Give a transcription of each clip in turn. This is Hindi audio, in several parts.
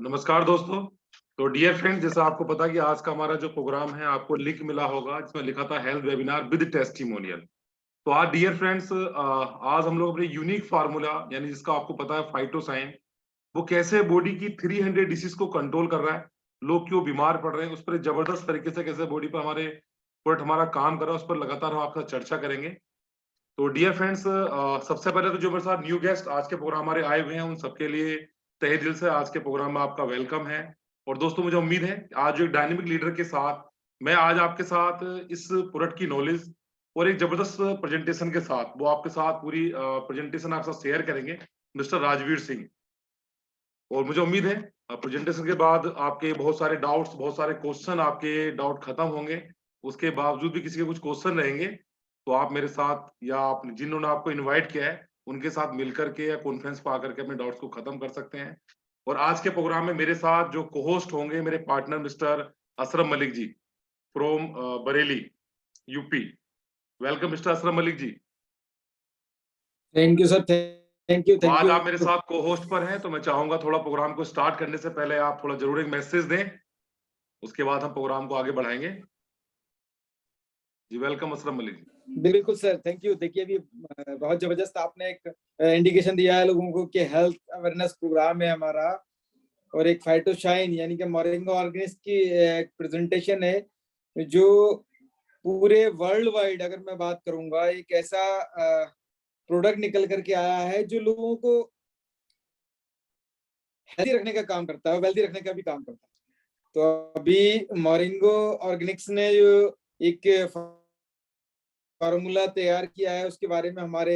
नमस्कार दोस्तों। तो डियर फ्रेंड, जैसा आपको पता है कि आज का हमारा जो प्रोग्राम है आपको लिंक मिला होगा जिसमें लिखा था हेल्थ वेबिनार विद टेस्टिमोनियल। तो आज डियर फ्रेंड्स, आज हम लोग अपने यूनिक फार्मूला यानी जिसका आपको पता है फाइटोसाइन, वो कैसे बॉडी की 300 डिसीज को कंट्रोल कर रहा है, लोग क्यों बीमार पड़ रहे हैं, उस पर जबरदस्त तरीके से कैसे बॉडी पर हमारे प्रोडक्ट हमारा काम कर रहा है, उस पर लगातार हम आपका चर्चा करेंगे। तो डियर फ्रेंड्स, सबसे पहले तो जो मेरे साथ न्यू गेस्ट आज के प्रोग्राम हमारे आए हुए हैं उन सबके लिए तहे दिल से आज के प्रोग्राम में आपका वेलकम है। और दोस्तों, मुझे उम्मीद है कि आज जो एक डायनेमिक लीडर के साथ मैं आज आपके साथ इस प्रोडक्ट की नॉलेज और एक जबरदस्त प्रेजेंटेशन के साथ वो आपके साथ पूरी प्रेजेंटेशन आपके साथ शेयर करेंगे मिस्टर राजवीर सिंह। और मुझे उम्मीद है प्रेजेंटेशन के बाद आपके बहुत सारे डाउट्स, बहुत सारे क्वेश्चन, आपके डाउट खत्म होंगे। उसके बावजूद भी किसी के कुछ क्वेश्चन रहेंगे तो आप मेरे साथ या आप जिन्होंने आपको इनवाइट किया है उनके साथ मिलकर के या कॉन्फ्रेंस पर आकर के अपने डाउट्स को खत्म कर सकते हैं। और आज के प्रोग्राम में मेरे साथ जो को होस्ट होंगे मेरे partner mister Asram Malik ji from Bareilly, UP. Welcome mister Asram Malik ji. Thank you sir, thank तो आज यू। आप मेरे साथ को होस्ट पर हैं तो मैं चाहूंगा थोड़ा प्रोग्राम को स्टार्ट करने से पहले आप थोड़ा जरूर एक मैसेज दें, उसके बाद हम प्रोग्राम को आगे बढ़ाएंगे। जी वेलकम असरम मलिक जी। बिल्कुल सर, थैंक यू। देखिए अभी बहुत जबरदस्त आपने एक इंडिकेशन दिया है लोगों को कि हेल्थ अवेयरनेस प्रोग्राम है हमारा, और एक फाइटोशाइन यानी कि मोरिंगा ऑर्गेनिक्स की एक प्रेजेंटेशन है जो पूरे वर्ल्ड वाइड, अगर मैं बात करूंगा, एक ऐसा प्रोडक्ट निकल करके आया है जो लोगों को हेल्दी रखने का काम करता है, वेल्दी रखने का भी काम करता है। तो अभी मोरिंगो ऑर्गेनिक्स ने जो एक फार्मूला तैयार किया है उसके बारे में हमारे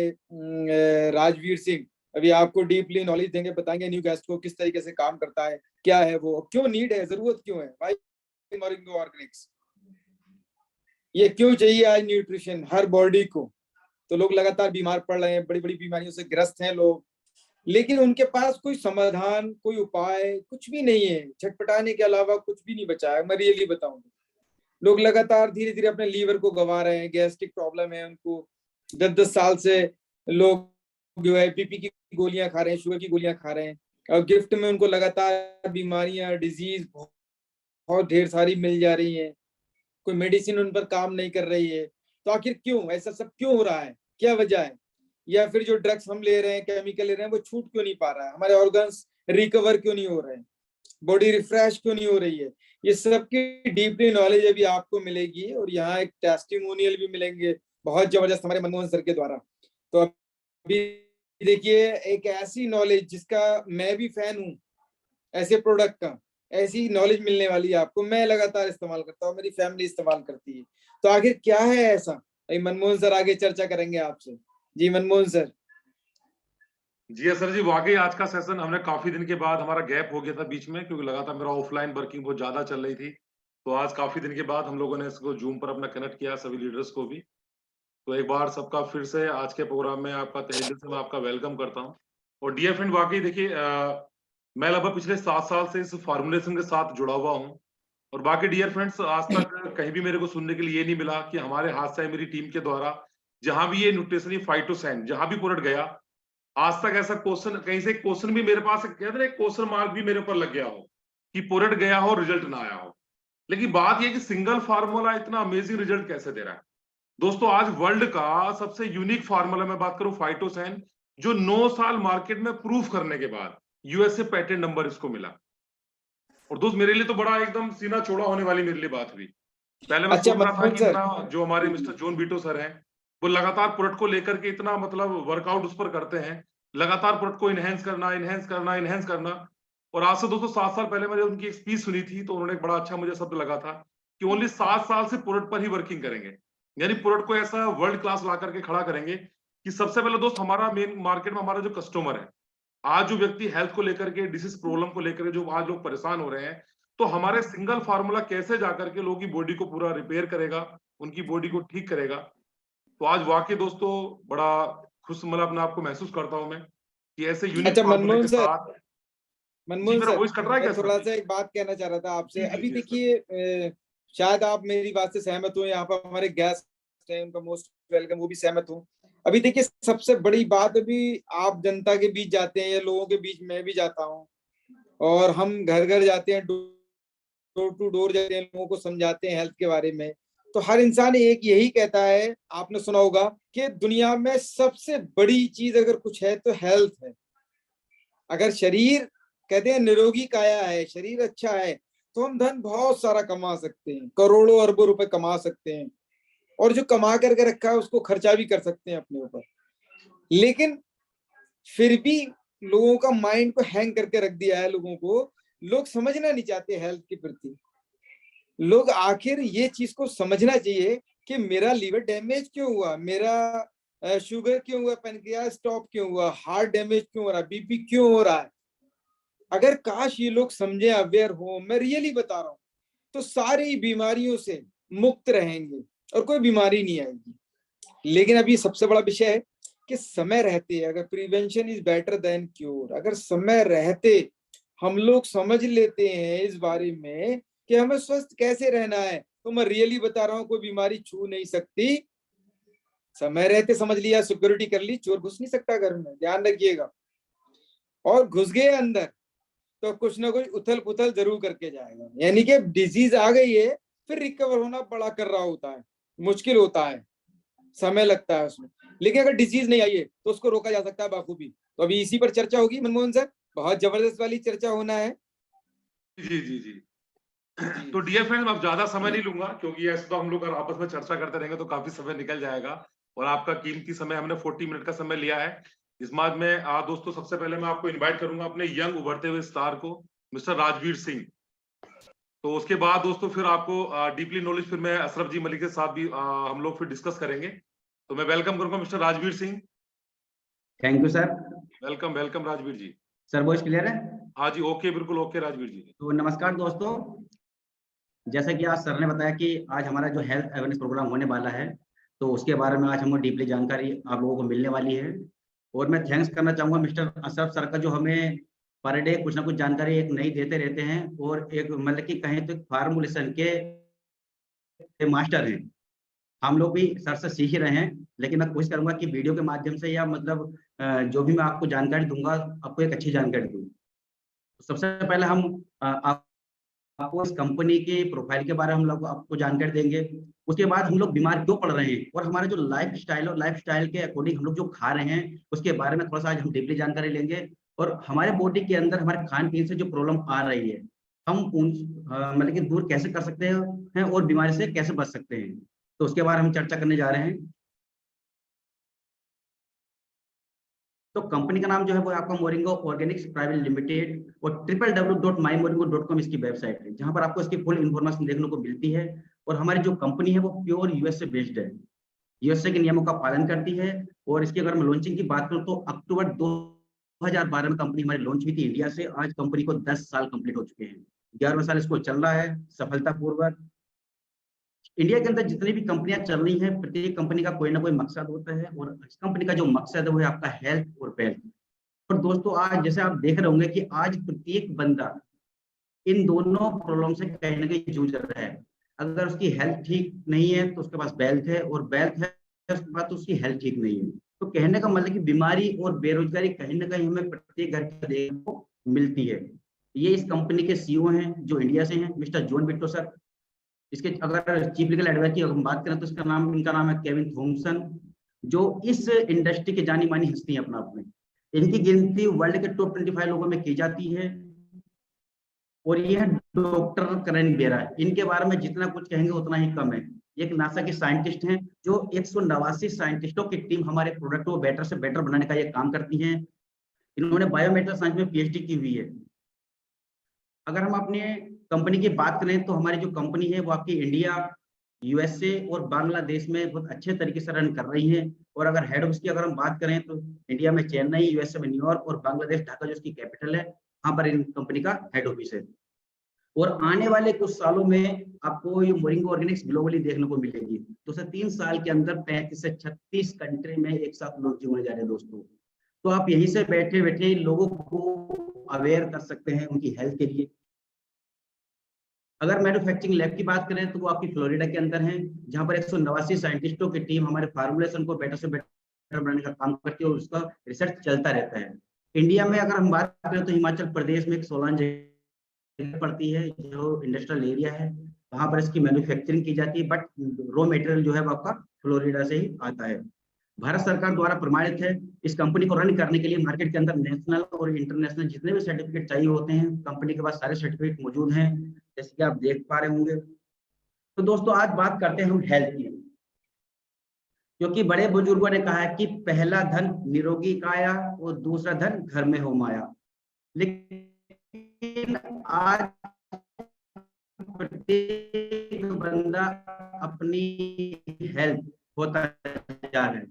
राजवीर सिंह अभी आपको डीपली नॉलेज देंगे, बताएंगे न्यू गेस्ट को किस तरीके से काम करता है, क्या है वो, क्यों नीड है, जरूरत क्यों है भाई मोरिंगो ऑर्गेनिक्स, ये क्यों चाहिए आज न्यूट्रिशन हर बॉडी को। तो लोग लगातार बीमार पड़ रहे हैं, बड़ी बड़ी बीमारियों से ग्रस्त हैं लोग, लेकिन उनके पास कोई समाधान, कोई उपाय कुछ भी नहीं है, छटपटाने के अलावा कुछ भी नहीं बचा है। मैं रियली बताऊं, लोग लगातार धीरे धीरे अपने लीवर को गंवा रहे हैं, गैस्ट्रिक प्रॉब्लम है उनको, 10-10 साल से लोग जो है बीपी की गोलियां खा रहे हैं, शुगर की गोलियां खा रहे हैं, और गिफ्ट में उनको लगातार बीमारियां, डिजीज बहुत ढेर सारी मिल जा रही हैं, कोई मेडिसिन उन पर काम नहीं कर रही है। तो आखिर क्यों ऐसा सब क्यों हो रहा है, क्या वजह है? या फिर जो ड्रग्स हम ले रहे हैं, केमिकल ले रहे हैं, वो छूट क्यों नहीं पा रहा है, हमारे ऑर्गन्स रिकवर क्यों नहीं हो रहे हैं, बॉडी रिफ्रेश क्यों नहीं हो रही है? ये सबकी डीपली नॉलेज अभी आपको मिलेगी, और यहाँ एक टेस्टिमोनियल भी मिलेंगे बहुत जबरदस्त हमारे मनमोहन सर के द्वारा। तो अभी देखिए एक ऐसी नॉलेज जिसका मैं भी फैन हूँ, ऐसे प्रोडक्ट का, ऐसी नॉलेज मिलने वाली है आपको। मैं लगातार इस्तेमाल करता हूँ, मेरी फैमिली इस्तेमाल करती है। तो आखिर क्या है ऐसा, मनमोहन सर आगे चर्चा करेंगे आपसे। जी मनमोहन सर। जी सर जी, वाकई आज का सेशन हमने काफी दिन के बाद, हमारा गैप हो गया था बीच में क्योंकि लगातार मेरा ऑफलाइन वर्किंग बहुत ज्यादा चल रही थी। तो आज काफी दिन के बाद हम लोगों ने इसको जूम पर अपना कनेक्ट किया, सभी लीडर्स को भी। तो एक बार सबका फिर से आज के प्रोग्राम में आपका तहे दिल से मैं आपका वेलकम करता हूँ। और डियर फ्रेंड, वाकई देखिए, मैं लगभग पिछले 7 साल से इस फॉर्मुलेशन के साथ जुड़ा हुआ हूँ। और बाकी डियर फ्रेंड्स, आज तक कहीं भी मेरे को सुनने के लिए ये नहीं मिला कि हमारे हाथ से मेरी टीम के द्वारा जहां भी ये न्यूट्रिशनल फाइटोसैन जहां भी प्रोडक्ट गया, आज तक ऐसा क्वेश्चन, कहीं से क्वेश्चन भी मेरे पास, कहते हैं एक क्वेश्चन मार्क भी मेरे ऊपर लग गया हो कि प्रोडक्ट गया हो, रिजल्ट ना आया हो। लेकिन बात यह कि सिंगल फार्मूला इतना अमेजिंग रिजल्ट कैसे दे रहा है। दोस्तों, आज वर्ल्ड का सबसे यूनिक फार्मूला मैं बात करूं फाइटोसैन, जो 9 साल मार्केट में प्रूफ करने के बाद यूएसए पेटेंट नंबर इसको मिला। और दोस्त, मेरे लिए तो बड़ा एकदम सीना चौड़ा होने वाली मेरे लिए बात हुई। पहले मैं अच्छा सोच रहा था मनमोहन कि सर। इतना जो हमारे मिस्टर जॉन बीटो सर हैं, वो लगातार प्रोडक्ट को लेकर के इतना मतलब वर्कआउट उस पर करते हैं, लगातार प्रोडक्ट को इनहेंस करना, इनहेंस करना, इनहेंस करना। और आज से दोस्तों 7 साल पहले मैंने उनकी एक स्पीच सुनी थी तो उन्होंने एक बड़ा अच्छा मुझे शब्द लगा था कि ओनली 7 साल से प्रोडक्ट पर ही वर्किंग करेंगे, यानी प्रोडक्ट को ऐसा वर्ल्ड क्लास ला करके खड़ा करेंगे कि सबसे पहले दोस्त हमारा मेन मार्केट में हमारा जो कस्टमर है, आज जो व्यक्ति हेल्थ को लेकर के, डिसीज प्रॉब्लम को लेकर जो आज लोग परेशान हो रहे हैं, तो हमारे सिंगल फार्मूला कैसे जाकर के लोगों की बॉडी को पूरा रिपेयर करेगा, उनकी बॉडी को ठीक करेगा। तो आज वाकई दोस्तों बड़ा खुश मतलब अपने आप को महसूस करता हूं मैं कि ऐसे यूनिक अच्छा फार्मूले के मनमोहन सर, साथ। जी मनमोहन मेरा सर, वॉइस कट रहा है मैं क्या सर? थोड़ा सा एक बात कहना चाह रहा था आपसे। जी जी अभी जी सर। देखिए शायद आप मेरी बात से सहमत हो, यहाँ पर हमारे गेस्ट हैं, उनका मोस्ट वेलकम, वो भी सहमत हो। अभी देखिए सबसे बड़ी बात, अभी आप जनता के बीच जाते हैं या लोगों के बीच मैं भी जाता हूँ, और हम घर घर जाते हैं, डोर टू डोर जाते हैं, लोगों को समझाते हैं हेल्थ के बारे में। तो हर इंसान एक यही कहता है, आपने सुना होगा कि दुनिया में सबसे बड़ी चीज अगर कुछ है तो हेल्थ है। अगर शरीर, कहते हैं निरोगी काया है, शरीर अच्छा है, तो हम धन बहुत सारा कमा सकते हैं, करोड़ों अरबों रुपए कमा सकते हैं, और जो कमा करके रखा है उसको खर्चा भी कर सकते हैं अपने ऊपर। लेकिन फिर भी लोगों का माइंड को हैंग करके रख दिया है लोगों को, लोग समझना नहीं चाहते हेल्थ के प्रति। लोग आखिर ये चीज को समझना चाहिए कि मेरा लीवर डैमेज क्यों हुआ, मेरा शुगर क्यों हुआ, पैनक्रियास स्टॉप क्यों हुआ, हार्ट डैमेज क्यों हो रहा है, बीपी क्यों हो रहा है। अगर काश ये लोग समझे, अवेयर हो, मैं रियली बता रहा हूँ, तो सारी बीमारियों से मुक्त रहेंगे और कोई बीमारी नहीं आएगी। लेकिन अभी सबसे बड़ा विषय है कि समय रहते, अगर prevention is better than cure, अगर समय रहते हम लोग समझ लेते हैं इस बारे में कि हमें स्वस्थ कैसे रहना है, तो मैं रियली बता रहा हूँ कोई बीमारी छू नहीं सकती। समय रहते समझ लिया, सिक्योरिटी कर ली, चोर घुस नहीं सकता घर में, ध्यान रखिएगा। और घुस गए अंदर तो कुछ ना कुछ उथल पुथल जरूर करके जाएगा। यानी कि डिजीज आ गई है, फिर रिकवर होना बड़ा कर रहा होता है, मुश्किल होता है, समय लगता है उसमें। लेकिन अगर डिजीज नहीं आई है तो उसको रोका जा सकता है बाखूबी। तो अभी इसी पर चर्चा होगी मनमोहन सर, बहुत जबरदस्त वाली चर्चा होना है। जी जी जी। तो डियर फ्रेंड्स, अब ज्यादा समय नहीं लूंगा, क्योंकि ऐसे तो हम लोग अगर आपस में चर्चा करते रहेंगे तो काफी समय निकल जाएगा, और आपका कीमती समय हमने 40 मिनट का समय लिया है। इस बात में दोस्तों, सबसे पहले मैं आपको इनवाइट करूंगा अपने यंग उभरते हुए स्टार को, मिस्टर राजवीर सिंह। तो उसके बाद दोस्तों फिर आपको डीपली नॉलेज फिर मैं अशरफ जी मलिक के साथ भी हम लोग फिर डिस्कस करेंगे। तो मैं वेलकम करूंगा mister Rajveer Singh. Thank you sir. Welcome welcome Rajveer ji. Sir voice clear है? हाँ जी, ओके, बिल्कुल ओके राजवीर जी। तो नमस्कार दोस्तों, जैसा कि आज सर ने बताया कि आज हमारा जो हेल्थ अवेयरनेस प्रोग्राम होने वाला है, तो उसके बारे में आज हमको डीपली जानकारी आप लोगों को मिलने वाली है। और मैं थैंक्स करना चाहूँगा मिस्टर अशरफ सर का, जो हमें पर डे कुछ ना कुछ जानकारी एक नई देते रहते हैं, और एक मतलब कि कहें तो फार्मूलेशन के मास्टर हैं। हम लोग भी सर से सीख ही रहे हैं, लेकिन मैं कोशिश करूंगा कि वीडियो के माध्यम से या मतलब जो भी मैं आपको जानकारी दूंगा, आपको एक अच्छी जानकारी दूँ। सबसे पहले हम आपको इस कंपनी के प्रोफाइल के बारे में हम लोग आपको जानकारी देंगे। उसके बाद हम लोग बीमार क्यों पड़ रहे हैं, और हमारा जो लाइफस्टाइल और लाइफस्टाइल के अकॉर्डिंग हम लोग जो खा रहे हैं उसके बारे में थोड़ा सा आज हम डीपली जानकारी लेंगे। और हमारे बॉडी के अंदर हमारे खान पीन से जो प्रॉब्लम आ रही है, हम उन मतलब कि दूर कैसे कर सकते हैं और बीमारी से कैसे बच सकते हैं, तो उसके बारे में हम चर्चा करने जा रहे हैं। तो कंपनी का नाम जो है वो आपका मोरिंगो ऑर्गेनिक्स प्राइवेट लिमिटेड, और www.mymoringo.com इसकी वेबसाइट है, जहां पर आपको इसकी फुल इन्फॉर्मेशन देखने को मिलती है। और हमारी जो कंपनी है वो प्योर यूएसए बेस्ड है, यूएसए के नियमों का पालन करती है। और इसकी अगर मैं लॉन्चिंग की बात करूं तो अक्टूबर 2012 में कंपनी हमारी लॉन्च हुई थी इंडिया से। आज कंपनी को 10 साल कंप्लीट हो चुके हैं, 11वां साल इसको चल रहा है सफलतापूर्वक। इंडिया के अंदर जितनी भी कंपनियां चल रही हैं, प्रत्येक कंपनी का कोई ना कोई मकसद होता है, और इस कंपनी का जो मकसद है वो है आपका हेल्थ और वेल्थ। और दोस्तों आज जैसे आप देख रहे होंगे कि आज प्रत्येक बंदा इन दोनों प्रॉब्लम से कहीं ना कहीं जूझ रहा है। अगर उसकी हेल्थ ठीक नहीं है तो उसके पास वेल्थ है, और वेल्थ है उसके पास तो उसकी हेल्थ ठीक नहीं है। तो कहने का मतलब कि बीमारी और बेरोजगारी कहीं ना कहीं हमें प्रत्येक घर के देखने को मिलती है। ये इस कंपनी के सीईओ हैं जो इंडिया से हैं, मिस्टर जॉन बिट्टो सर। इसके अगर चीफ लीगल एडवाइजर की हम बात करें तो इनका नाम है केविन थॉमसन, जो इस इंडस्ट्री के जानी मानी हस्ती है अपना अपने। इनकी गिनती वर्ल्ड के टॉप 25 लोगों में की जाती है। और ये है डॉक्टर करेन बेरा। इनके बारे में जितना कुछ कहेंगे उतना ही कम है। एक नासा के साइंटिस्ट हैं जो 189 साइंटिस्टों की टीम हमारे प्रोडक्ट को बेटर से बेटर बनाने का ये काम करती है। इन्होंने बायोमेडिकल साइंस में पीएचडी की हुई है। अगर हम अपने कंपनी की बात करें तो हमारी जो कंपनी है वो आपकी इंडिया, यूएसए और बांग्लादेश में बहुत अच्छे तरीके से रन कर रही है। और अगर हेड ऑफिस की अगर हम बात करें तो इंडिया में चेन्नई, यूएसए में न्यूयॉर्क, और बांग्लादेश ढाका जो इसकी कैपिटल है, वहां पर इन कंपनी का हेड ऑफिस है। और आने वाले कुछ सालों में आपको ये मोरिंगो ऑर्गेनिक्स ग्लोबली देखने को मिलेगी। तो 3 साल के अंदर 35 से 36 कंट्री में एक साथ लॉन्च होने जा रहे हैं दोस्तों। तो आप यहीं से बैठे बैठे लोगों को अवेयर कर सकते हैं उनकी हेल्थ के लिए। अगर मैन्युफैक्चरिंग लैब की बात करें तो वो आपकी फ्लोरिडा के अंदर है, जहां पर 189 साइंटिस्टों की टीम हमारे फार्मूलेशन को बेटर से बेटर बनाने का काम करती है, और उसका रिसर्च चलता रहता है। इंडिया में अगर हम बात करें तो हिमाचल प्रदेश में एक सोलान जगह पड़ती है जो इंडस्ट्रियल एरिया है, वहां पर इसकी मैन्युफैक्चरिंग की जाती है, बट रॉ मटेरियल जो है वो आपका फ्लोरिडा से ही आता है। भारत सरकार द्वारा प्रमाणित है। इस कंपनी को रन करने के लिए मार्केट के अंदर नेशनल और इंटरनेशनल जितने भी सर्टिफिकेट चाहिए होते हैं, कंपनी के पास सारे सर्टिफिकेट मौजूद हैं, जैसे कि आप देख पा रहे होंगे। तो दोस्तों आज बात करते हैं हम हेल्थ की, क्योंकि बड़े बुजुर्गों ने कहा है कि पहला धन निरोगी काया और दूसरा धन घर में हो माया। लेकिन आज प्रत्येक बंदा अपनी हेल्थ होता जा रहा है।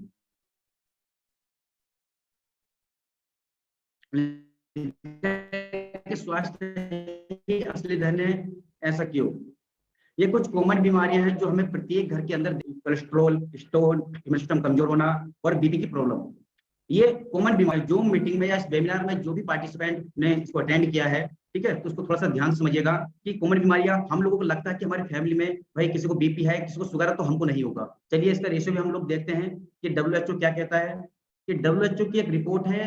स्वास्थ्य ही असली धन है, ऐसा क्यों? ये कुछ कॉमन बीमारियां हैं जो हमें प्रत्येक घर के अंदर, कोलेस्ट्रॉल, स्टोन, इम्यून सिस्टम कमजोर होना और बीपी की प्रॉब्लम। ये कॉमन बीमारी जूम मीटिंग में या इस वेबिनार में जो भी पार्टिसिपेंट ने इसको अटेंड किया है, ठीक है, तो उसको थोड़ा सा ध्यान समझिएगा कि कॉमन बीमारियां हम लोगों को लगता है कि हमारी फैमिली में भाई किसी को बीपी है, किसी को शुगर है, तो हमको नहीं होगा। चलिए इसका रेशियो भी हम लोग देखते हैं कि WHO क्या कहता है। कि WHO की एक रिपोर्ट है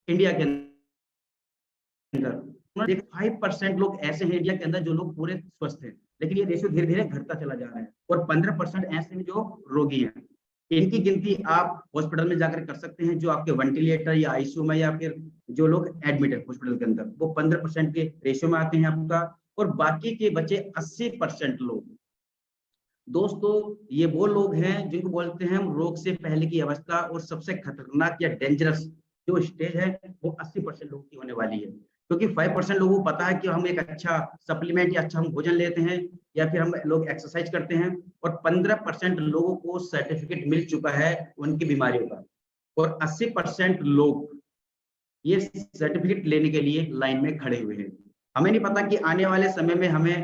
इंडिया के अंदर, 5% लोग ऐसे हैं इंडिया के अंदर जो लोग पूरे स्वस्थ हैं, लेकिन ये रेशियो धीरे धीरे घटता चला जा रहा है और 15% ऐसे हैं जो रोगी हैं। इनकी गिनती आप हॉस्पिटल में जाकर कर सकते हैं, जो आपके वेंटिलेटर या आईसीयू में या फिर जो लोग एडमिट है हॉस्पिटल के अंदर, वो 15% के रेशियो में आते हैं आपका, और बाकी के बचे 80% लोग दोस्तों ये वो लोग हैं जिनको बोलते हैं हम रोग से पहले की अवस्था, और सबसे खतरनाक या डेंजरस जो स्टेज है वो 80% लोगों की होने वाली है। क्योंकि 5% लोगों को पता है कि हम एक अच्छा सप्लीमेंट या अच्छा हम भोजन लेते हैं या फिर हम लोग एक्सरसाइज करते हैं, और 15% लोगों को सर्टिफिकेट मिल चुका है उनकी बीमारियों का, और 80% लोग ये सर्टिफिकेट लेने के लिए लाइन में खड़े हुए हैं। हमें नहीं पता कि आने वाले समय में हमें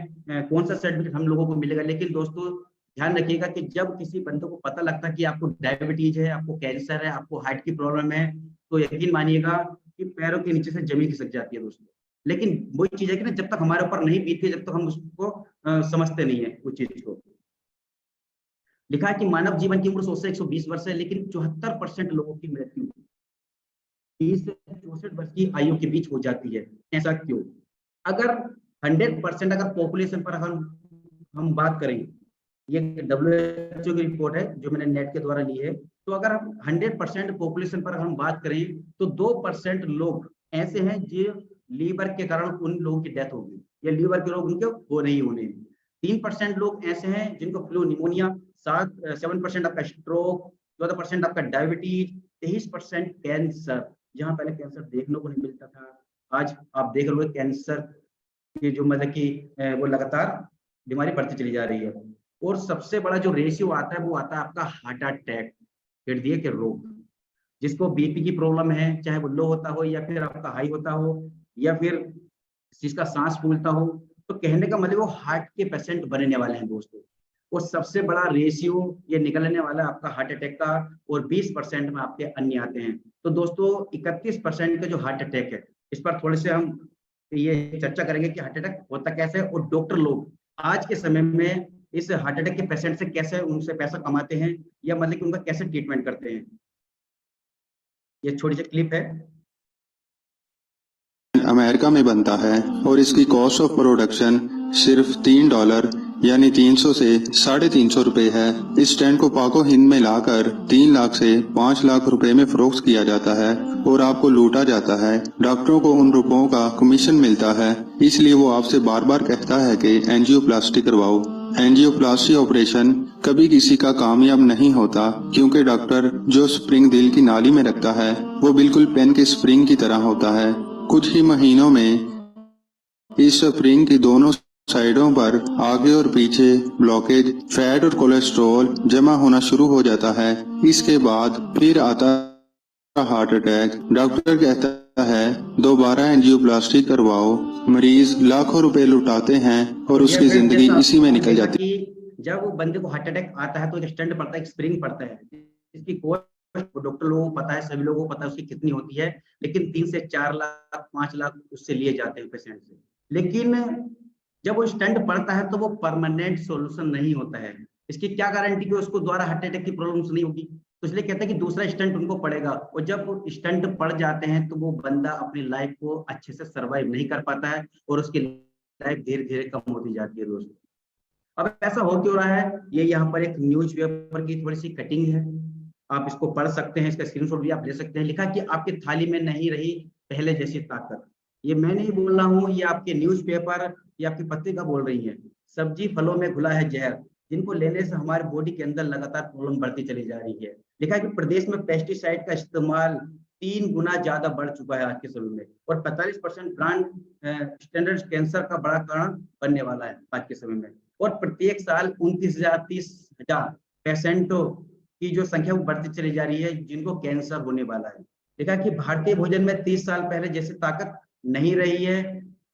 कौन सा सर्टिफिकेट हम लोगों को मिलेगा, लेकिन दोस्तों ध्यान रखिएगा कि जब किसी बंदे को पता लगता है कि आपको डायबिटीज है, आपको कैंसर है, आपको हार्ट की प्रॉब्लम है, तो यकीन मानिएगा कि पैरों के नीचे से जमीन खिसक जाती है दोस्तों। लेकिन वही चीज है कि ना, जब तक हमारे ऊपर नहीं बीतती, जब तक हम उसको समझते नहीं है उस चीज को। लिखा है कि मानव जीवन की उम्र 100 से 120 वर्ष है, लेकिन 74% लोगों की मृत्यु 30 से 64 वर्ष की आयु के बीच हो जाती है। ऐसा क्यों? अगर 100% अगर पॉपुलेशन पर हम बात करें, ये WHO की रिपोर्ट है जो मैंने नेट के द्वारा ली है, तो अगर हम 100% पॉपुलेशन पर हम बात करें तो 2% लोग ऐसे हैं जो लीवर के कारण उन लोगों की डेथ होगी या लीवर के रोग उनके हो नहीं होने। 3% लोग ऐसे हैं जिनको फ्लू निमोनिया, 7% आपका स्ट्रोक, 14% आपका डायबिटीज, 23% कैंसर। जहां पहले कैंसर देखने को नहीं मिलता था, आज आप देख रहे हो कैंसर की जो मतलब कि वो लगातार बीमारी बढ़ती चली जा रही है। और सबसे बड़ा जो रेशियो आता है वो आता है आपका हार्ट अटैक, हृदय के रोग, जिसको बीपी की प्रॉब्लम है, चाहे वो लो होता हो या फिर आपका हाई होता हो या फिर जिसका सांस फूलता हो, तो कहने का मतलब वो हार्ट के पेशेंट बनने वाले हैं दोस्तों। और सबसे बड़ा रेशियो ये निकलने वाला है आपका हार्ट अटैक का, और 20% में आपके अन्य आते हैं। तो दोस्तों 31% का जो हार्ट अटैक है, इस पर थोड़े से हम ये चर्चा करेंगे कि हार्ट अटैक होता कैसे है, और डॉक्टर लोग आज के समय में इस हार्ट अटैक के पेशेंट से कैसे उनसे पैसा कमाते हैं या मतलब कि उनका कैसे ट्रीटमेंट करते हैं। ये छोटी सी क्लिप है। अमेरिका में बनता है और इसकी कॉस्ट ऑफ प्रोडक्शन सिर्फ $3 यानी 300 से 350 रुपए है। इस स्टैंड को पाको हिंद में लाकर 3 लाख से 5 लाख रुपए में फरोख्त किया जाता है और आपको लूटा जाता है। डॉक्टरों को उन रुपयों का कमीशन मिलता है, इसलिए वो आपसे बार बार कहता है कि एंजियोप्लास्टी करवाओ। एंजियोप्लास्टी ऑपरेशन कभी किसी का कामयाब नहीं होता, क्योंकि डॉक्टर जो स्प्रिंग दिल की नाली में रखता है वो बिल्कुल पेन के स्प्रिंग की तरह होता है। कुछ ही महीनों में इस स्प्रिंग की दोनों साइडों पर आगे और पीछे ब्लॉकेज, फैट और कोलेस्ट्रॉल जमा होना शुरू हो जाता है। इसके बाद फिर आता हार्ट अटैक। डॉक्टर कहता है दोबारा एंजियोप्लास्टी करवाओ। मरीज लाखों रुपए लुटाते हैं और उसकी जिंदगी इसी में निकल जाती है। जब वो बंदे को हार्ट अटैक आता है तो एक स्टंट पड़ता है, एक स्प्रिंग पड़ता है, इसकी कॉस्ट डॉक्टर लोगों को पता है, सभी लोगों को पता है उसकी कितनी होती है, लेकिन 3 से 4 लाख 5 लाख उससे लिए जाते हैं पेशेंट से। लेकिन जब वो स्टंट पड़ता है तो वो परमानेंट सॉल्यूशन नहीं होता है। इसकी क्या गारंटी कि उसको दोबारा हार्ट अटैक की प्रॉब्लम नहीं होगी? तो इसलिए कहते हैं कि दूसरा स्टंट उनको पड़ेगा, और जब स्टंट पड़ जाते हैं तो वो बंदा अपनी लाइफ को अच्छे से सर्वाइव नहीं कर पाता है और उसकी लाइफ धीरे धीरे कम होती जाती है दोस्तों। अब ऐसा हो क्यों रहा है, ये यहाँ पर एक न्यूज़पेपर की थोड़ी सी कटिंग है, आप इसको पढ़ सकते हैं, इसका स्क्रीनशॉट भी आप ले सकते हैं। लिखा कि आपकी थाली में नहीं रही पहले जैसी ताकत। ये मैं नहीं बोल रहा हूँ, ये आपके न्यूज़पेपर या आपकी पत्रिका बोल रही है। सब्जी फलों में घुला है जहर, जिनको लेने से हमारे बॉडी के अंदर लगातार प्रॉब्लम बढ़ती चली जा रही है। लिखा है कि प्रदेश में पेस्टिसाइड का इस्तेमाल 3 गुना ज्यादा बढ़ चुका है आज के समय में, और 45% ब्रांड स्टैंडर्ड कैंसर का बड़ा कारण बनने वाला है आज के समय में। और प्रत्येक साल 29,000-30,000 पेशेंटों की जो संख्या वो बढ़ती चली जा रही है जिनको कैंसर होने वाला है। देखा कि भारतीय भोजन में 30 साल पहले जैसी ताकत नहीं रही है,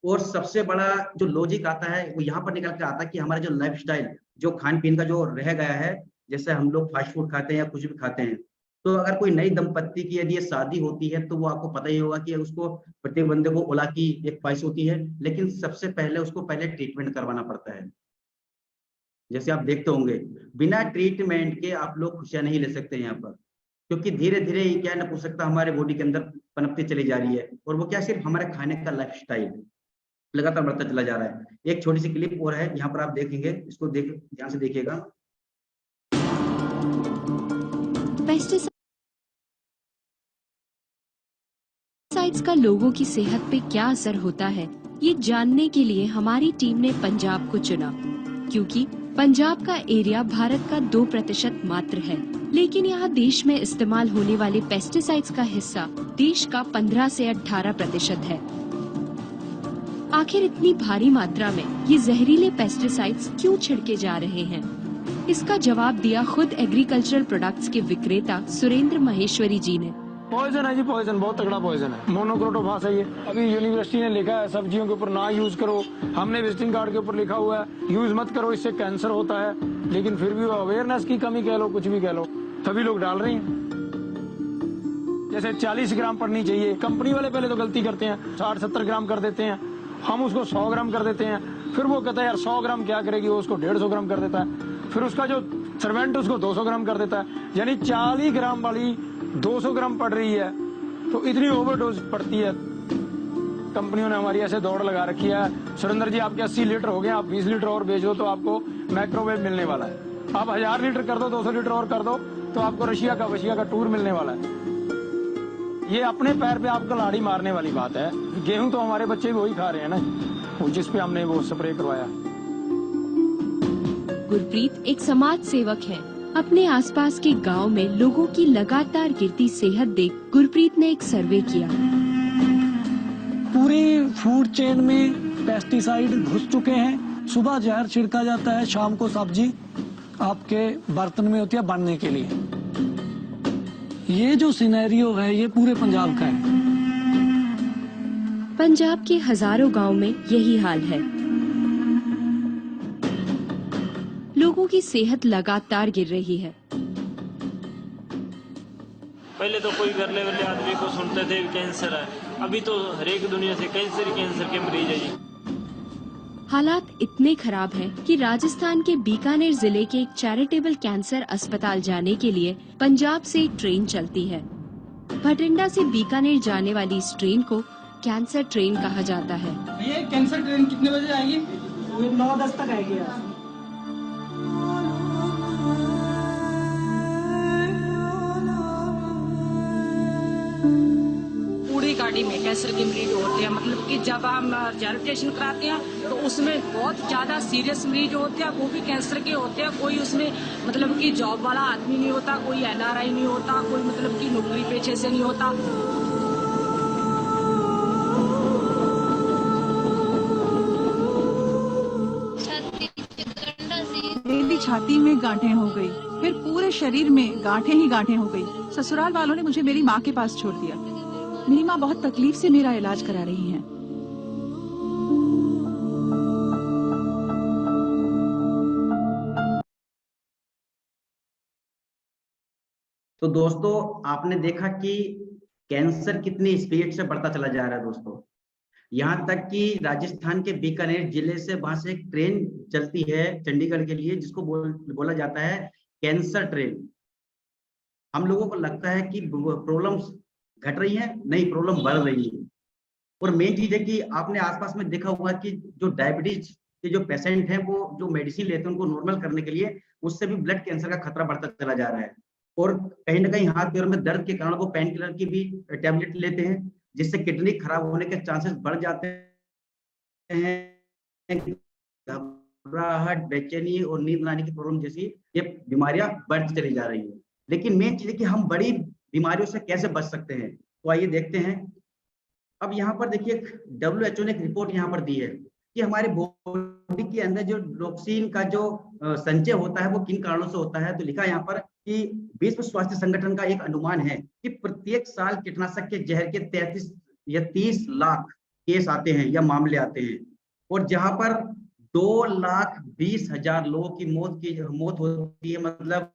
और सबसे बड़ा जो लॉजिक आता है वो यहाँ पर निकल के आता है कि हमारा जो लाइफस्टाइल, जो खान पीन का जो रह गया है, जैसे हम लोग फास्ट फूड खाते हैं या कुछ भी खाते हैं, तो अगर कोई नई दंपत्ति की यदि शादी होती है तो वो आपको पता ही होगा कि उसको प्रत्येक बंदे को ओला की एक ख्वाहिश होती है, लेकिन सबसे पहले उसको पहले ट्रीटमेंट करवाना पड़ता है। जैसे आप देखते होंगे बिना ट्रीटमेंट के आप लोग खुशियां नहीं ले सकते यहाँ पर, क्योंकि धीरे धीरे क्या नपुंसकता हमारे बॉडी के अंदर पनपती चली जा रही है, और वो क्या सिर्फ हमारे खाने का लाइफस्टाइल लगातार बढ़ता चला जा रहा है। एक छोटी सी क्लिप और है, यहाँ पर आप देखेंगे, इसको ध्यान से देखिएगा। पेस्टिसाइड्स का लोगों की सेहत पे क्या असर होता है, ये जानने के लिए हमारी टीम ने पंजाब को चुना, क्योंकि पंजाब का एरिया भारत का 2% मात्र है, लेकिन यहाँ देश में इस्तेमाल होने वाले पेस्टिसाइड्स का हिस्सा देश का 15 से 18% है। आखिर इतनी भारी मात्रा में ये जहरीले पेस्टिसाइड्स क्यों छिड़के जा रहे हैं? इसका जवाब दिया खुद एग्रीकल्चरल प्रोडक्ट्स के विक्रेता सुरेंद्र महेश्वरी जी ने। पॉइजन है जी, पॉइजन, बहुत तगड़ा पॉइजन है। मोनोक्रोटोफास है ये। अभी यूनिवर्सिटी ने लिखा है सब्जियों के ऊपर ना यूज करो, हमने विजिटिंग कार्ड के ऊपर लिखा हुआ है यूज मत करो, इससे कैंसर होता है, लेकिन फिर भी अवेयरनेस की कमी कह लो, कुछ भी कह लो, सभी लोग डाल रहे हैं। जैसे 40 ग्राम पड़नी चाहिए, कंपनी वाले पहले तो गलती करते हैं, 60-70 ग्राम कर देते हैं, हम उसको 100 ग्राम कर देते हैं, फिर वो कहता है यार 100 ग्राम क्या करेगी, वो उसको 150 ग्राम कर देता है, फिर उसका जो सर्वेंट उसको 200 ग्राम कर देता है, यानी 40 ग्राम वाली 200 ग्राम पड़ रही है, तो इतनी ओवरडोज पड़ती है। कंपनियों ने हमारी ऐसे दौड़ लगा रखी है, सुरेंद्र जी आपके 80 लीटर हो गए, आप 20 लीटर और बेच दो तो आपको माइक्रोवेव मिलने वाला है, आप 1000 लीटर कर दो, 200 लीटर और कर दो तो आपको रशिया का टूर मिलने वाला है। ये अपने पैर पे आपको लाड़ी मारने वाली बात है। गेहूं तो हमारे बच्चे भी वही खा रहे हैं ना, जिस पे हमने वो स्प्रे करवाया। गुरप्रीत एक समाज सेवक है। अपने आसपास के गांव में लोगों की लगातार गिरती सेहत देख गुरप्रीत ने एक सर्वे किया। पूरी फूड चेन में पेस्टिसाइड घुस चुके हैं। सुबह जहर छिड़का जाता है, शाम को सब्जी आपके बर्तन में होती है बनने के लिए। ये जो सिनेरियो है ये पूरे पंजाब का है। पंजाब के हजारों गांव में यही हाल है। लोगों की सेहत लगातार गिर रही है। पहले तो कोई गरले वाले आदमी को सुनते थे कैंसर है, अभी तो हर एक दुनिया से कैंसर के मरीज है जी। हालात इतने खराब हैं कि राजस्थान के बीकानेर जिले के एक चैरिटेबल कैंसर अस्पताल जाने के लिए पंजाब से एक ट्रेन चलती है। भटिंडा से बीकानेर जाने वाली इस ट्रेन को कैंसर ट्रेन कहा जाता है। ये कैंसर ट्रेन कितने बजे आएगी? 9-10 तक आएगी। पूरी गाड़ी में कैंसर के मरीज होते हैं, मतलब कि जब हम रजिस्ट्रेशन कराते हैं तो उसमें बहुत ज्यादा सीरियस मरीज होते हैं, वो भी कैंसर के होते हैं। कोई उसमें मतलब कि जॉब वाला आदमी नहीं होता, कोई NRI नहीं होता, कोई मतलब कि नौकरी पेशे से नहीं होता। पहली छाती में गांठें हो गई, फिर पूरे शरीर में गांठें ही गांठें हो गई। ससुराल वालों ने मुझे मेरी माँ के पास छोड़ दिया। मेरी माँ बहुत तकलीफ से मेरा इलाज करा रही हैं। तो दोस्तों आपने देखा कि कैंसर कितनी स्पीड से बढ़ता चला जा रहा है दोस्तों। यहाँ तक कि राजस्थान के बीकानेर जिले से वहां से एक ट्रेन चलती है चंडीगढ़ के लिए, जिसको बोला जाता है कैंसर ट्रेन। हम लोगों को लगता है कि प्रॉब्लम्स घट रही हैं, नहीं प्रॉब्लम बढ़ रही है। और मेन चीज है कि आपने आसपास में देखा होगा कि जो डायबिटीज के जो पेशेंट हैं वो जो मेडिसिन लेते हैं उनको नॉर्मल करने के लिए, उससे भी ब्लड कैंसर का खतरा बढ़ता चला जा रहा है। और कहीं ना कहीं हाथ पैर में दर्द के कारण वो पेन किलर की भी टैबलेट लेते हैं, जिससे किडनी खराब होने के चांसेस बढ़ जाते हैं। घबराहट, बेचैनी और नींद न आने की प्रॉब्लम जैसी ये बीमारियां बढ़ती चली जा रही है। लेकिन मेन चीज है कि हम बड़ी बीमारियों से कैसे बच सकते हैं, तो आइए देखते हैं। अब यहाँ पर देखिए WHO ने एक रिपोर्ट यहाँ पर दी है कि हमारे बॉडी के अंदर जो टॉक्सिन का जो संचय होता है वो किन कारणों से होता है। तो लिखा है यहाँ पर कि विश्व स्वास्थ्य संगठन का एक अनुमान है कि प्रत्येक साल कीटनाशक के जहर के 33 या 30 लाख केस आते हैं या मामले आते हैं, और जहां पर 2,20,000 लोगों की मौत होती है, मतलब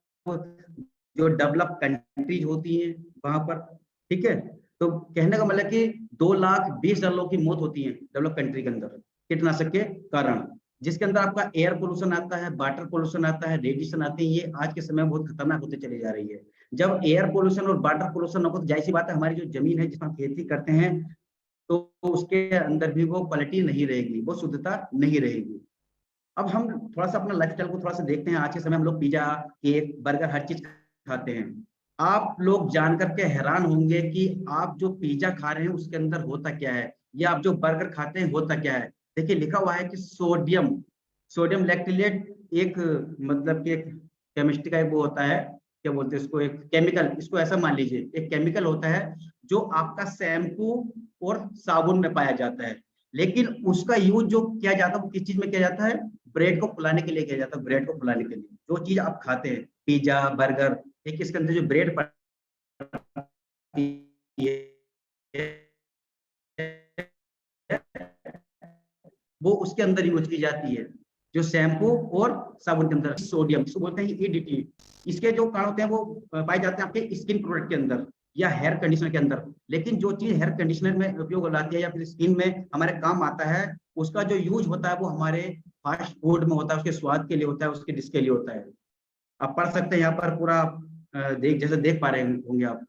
जो डेवलप कंट्रीज होती हैं वहां पर, ठीक है। तो कहने का मतलब कि 2,20,000 लोगों की मौत होती है डेवलप कंट्री के अंदर कीटनाशक के कारण, जिसके अंदर आपका एयर पोल्यूशन आता है, वाटर पोल्यूशन आता है, रेडिएशन आते हैं। ये आज के समय में बहुत खतरनाक होते चली जा रही है। जब एयर पोल्यूशन और वाटर पोल्यूशन होगा तो जाहिर सी बात है हमारी जो जमीन है जिसमें खेती करते हैं तो उसके अंदर भी वो क्वालिटी नहीं रहेगी, वो शुद्धता नहीं रहेगी। अब हम थोड़ा सा अपना लाइफस्टाइल को थोड़ा सा देखते हैं। आज के समय हम लोग पिज्जा, केक, बर्गर हर चीज खाते हैं। आप लोग जानकर के हैरान होंगे कि आप जो पिज्जा खा रहे हैं उसके अंदर होता क्या है, या आप जो बर्गर खाते हैं होता क्या है। देखिए लिखा हुआ है कि सोडियम लैक्टिलेट एक मतलब कि एक केमिस्ट्री का एक वो होता है, क्या बोलते हैं इसको, एक केमिकल, इसको ऐसा मान लीजिए एक केमिकल होता है जो आपका शैम्पू और साबुन में पाया जाता है। लेकिन उसका यूज जो किया जाता है वो किस चीज में किया जाता है, ब्रेड को फुलाने के लिए किया जाता है। ब्रेड को फुलाने के लिए जो चीज आप खाते हैं, पिज्जा, बर्गर, एक इसके अंदर जो ब्रेड वो उसके अंदर यूज की जाती है, जो शैम्पू और साबुन के अंदर। सोडियम, इसको बोलते हैं EDT। इसके जो कारण होते हैं वो पाए जाते हैं आपके स्किन प्रोडक्ट के अंदर या हेयर कंडीशनर के अंदर। लेकिन जो चीज हेयर कंडीशनर में उपयोग हो जाती है या फिर स्किन में हमारे काम आता है, उसका जो यूज होता है वो हमारे फास्ट फूड में होता है, उसके स्वाद के लिए होता है, उसके डिश के लिए होता है। आप पढ़ सकते हैं यहाँ पर पूरा जैसे देख पा रहे होंगे आप।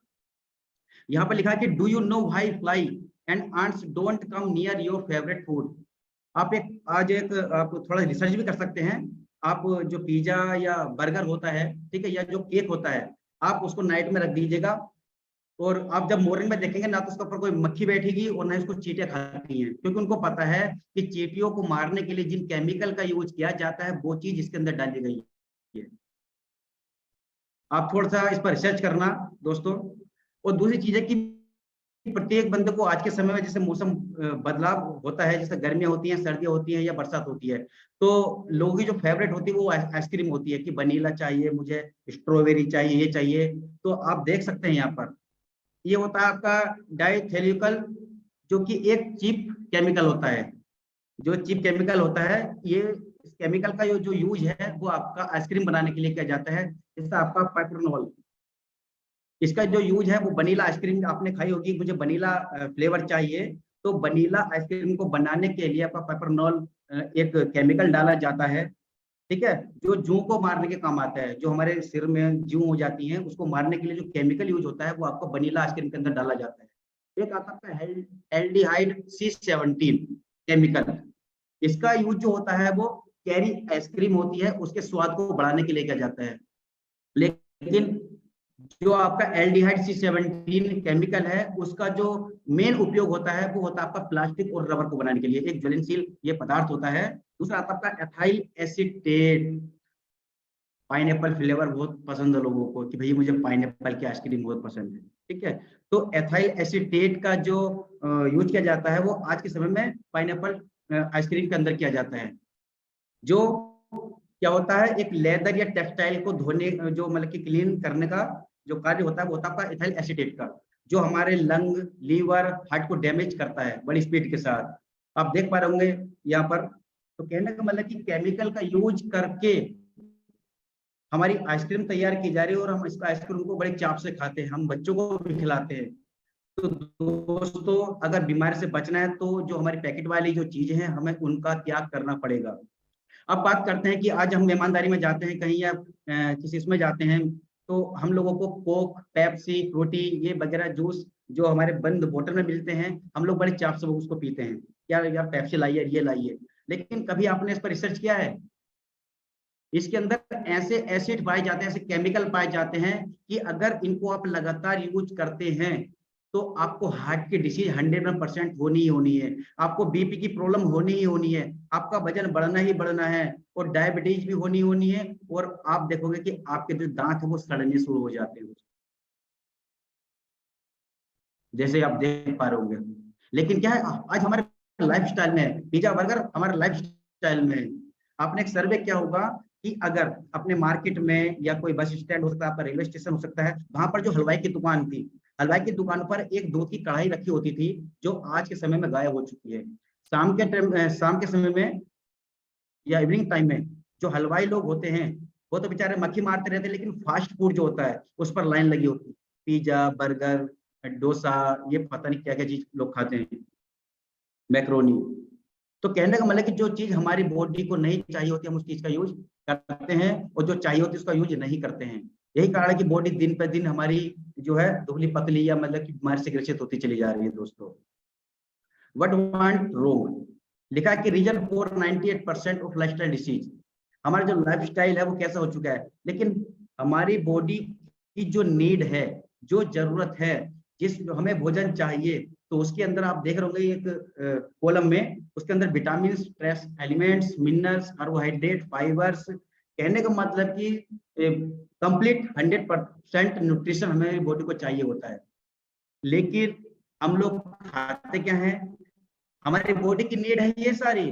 यहाँ पर लिखा है कि do you know why fly and ants don't come near your favourite food. आप आप थोड़ा रिसर्च भी कर सकते हैं। आप जो पिज्जा या बर्गर होता है, ठीक है, या जो केक होता है, आप उसको नाइट में रख दीजिएगा और आप जब मॉर्निंग में देखेंगे ना तो उसके ऊपर कोई मक्खी बैठेगी और ना उसको चींटियां खाती हैं, क्योंकि उनको पता है कि चींटियों को मारने के लिए जिन केमिकल का यूज किया जाता है वो चीज इसके अंदर डाली गई है। आप थोड़ा सा इस पर रिसर्च करना दोस्तों। और दूसरी चीज है कि प्रत्येक बंदे को आज के समय में जैसे मौसम बदलाव होता है, जैसे गर्मियां होती हैं, सर्दियां होती हैं या बरसात होती है, तो लोगों की जो फेवरेट होती है वो आइसक्रीम होती है कि वनीला चाहिए, मुझे स्ट्रॉबेरी चाहिए, ये चाहिए। तो आप देख सकते हैं यहाँ पर ये होता है आपका डाइथेलिकल, जो कि एक चीप केमिकल होता है। जो चीप केमिकल होता है, ये इस केमिकल का जो यूज है वो आपका आइसक्रीम बनाने के लिए किया जाता है। जैसे आपका पाइपरनॉल, इसका जो यूज है वो वनीला आइसक्रीम आपने खाई होगी, मुझे वनीला फ्लेवर चाहिए, तो वनीला आइसक्रीम को बनाने के लिए आपका पाइपरनॉल एक केमिकल डाला जाता है, ठीक है, जो जू को मारने के काम आता है। जो हमारे सिर में जू हो जाती हैं उसको मारने के लिए जो केमिकल यूज होता है वो आपको वनीला आइसक्रीम के अंदर डाला जाता है। एक आता है एल्डिहाइड C17 केमिकल, इसका यूज जो होता है वो कैरी आइसक्रीम होती है उसके स्वाद को बढ़ाने के लिए किया जाता है। लेकिन जो आपका एल्डिहाइड C17 केमिकल है उसका जो मेन उपयोग होता है वो होता है आपका प्लास्टिक और रबर को बनाने के लिए, एक ज्वलनशील ये पदार्थ होता है। दूसरा आता है आपका एथाइल एसीटेट। पाइनएप्पल फ्लेवर बहुत पसंद है लोगों को कि भाई मुझे पाइनएप्पल की आइसक्रीम बहुत पसंद है, ठीक है। तो एथाइल एसीटेट का जो यूज किया जाता है वो आज के समय में पाइनएप्पल आइसक्रीम के अंदर किया जाता है। जो क्या होता है, एक लेदर या टेक्सटाइल को धोने, जो मतलब कि क्लीन करने का जो कार्य होता है वो होता है आपका एथाइल एसीटेट का, जो हमारे लंग, लीवर, हार्ट को डैमेज करता है बड़ी स्पीड के साथ। आप देख पा रहे होंगे यहाँ पर। तो कहने का मतलब कि केमिकल का यूज करके हमारी आइसक्रीम तैयार की जा रही है और हम इसका आइसक्रीम को बड़े चाव से खाते हैं, हम बच्चों को भी खिलाते हैं। तो दोस्तों अगर बीमारी से बचना है तो जो हमारी पैकेट वाली जो चीजें हैं हमें उनका त्याग करना पड़ेगा। अब बात करते हैं कि आज हम मेहमानदारी में जाते हैं कहीं या किसी इसमें जाते हैं तो हम लोगों को कोक, पेप्सी, फ्रूटी ये वगैरह जूस जो हमारे बंद बोतल में मिलते हैं, हम लोग बड़े चाव से उसको पीते हैं, क्या यार पेप्सी लाइए, ये लाइए। लेकिन कभी आपने इस पर रिसर्च किया है? इसके अंदर ऐसे एसिड पाए जाते हैं, ऐसे केमिकल पाए जाते हैं कि अगर इनको आप लगातार यूज करते हैं तो आपको हार्ट की डिसीज 100% होनी ही होनी है, आपको बीपी की प्रॉब्लम होनी ही होनी है, आपका वजन बढ़ना ही बढ़ना है, और डायबिटीज भी होनी होनी है, और आप देखोगे कि आपके जो दांत है वो सड़ने शुरू हो जाते हैं, जैसे आप देख पा रहे होंगे। लेकिन क्या है, आज हमारे लाइफस्टाइल में है, पिज्जा बर्गर हमारे लाइफस्टाइल में है। आपने एक सर्वे किया होगा कि अगर अपने मार्केट में या कोई बस स्टैंड हो सकता है, आपका रेलवे स्टेशन हो सकता है, वहां पर जो हलवाई की दुकान थी, हलवाई की दुकान पर एक दूध की कढ़ाई रखी होती थी जो आज के समय में गायब हो चुकी है। शाम के समय में या इवनिंग टाइम में जो हलवाई लोग होते हैं वो तो बेचारे मक्खी मारते रहते हैं, लेकिन फास्ट फूड जो होता है उस पर लाइन लगी होती है। पिज्जा, बर्गर, डोसा, ये पता नहीं क्या क्या चीज लोग खाते हैं, मैक्रोनी। तो कहने का मतलब है कि जो चीज हमारी बॉडी को नहीं चाहिए होती हम उस चीज का यूज करते हैं, और जो चाहिए होती है उसका यूज नहीं करते हैं। यही कारण है कि बॉडी दिन पर दिन हमारी जो है दुबली पतली या मतलब कि बीमारी से ग्रसित होती चली जा रही है। दोस्तों, व्हाट वांट रोग लिखा है कि reason for 98% of lifestyle disease. हमारा जो लाइफस्टाइल है वो कैसा हो चुका है, लेकिन हमारी बॉडी की जो नीड है, जो जरूरत है, जिस हमें भोजन चाहिए, तो उसके अंदर आप देख रहे होंगे एक कॉलम में, उसके अंदर vitamin, trace elements, minerals, carbohydrate, fibres. कहने का मतलब कि कंप्लीट 100% न्यूट्रिशन हमारी बॉडी को चाहिए होता है। लेकिन हम लोग खाते क्या है, हमारी बॉडी की नीड है ये सारी,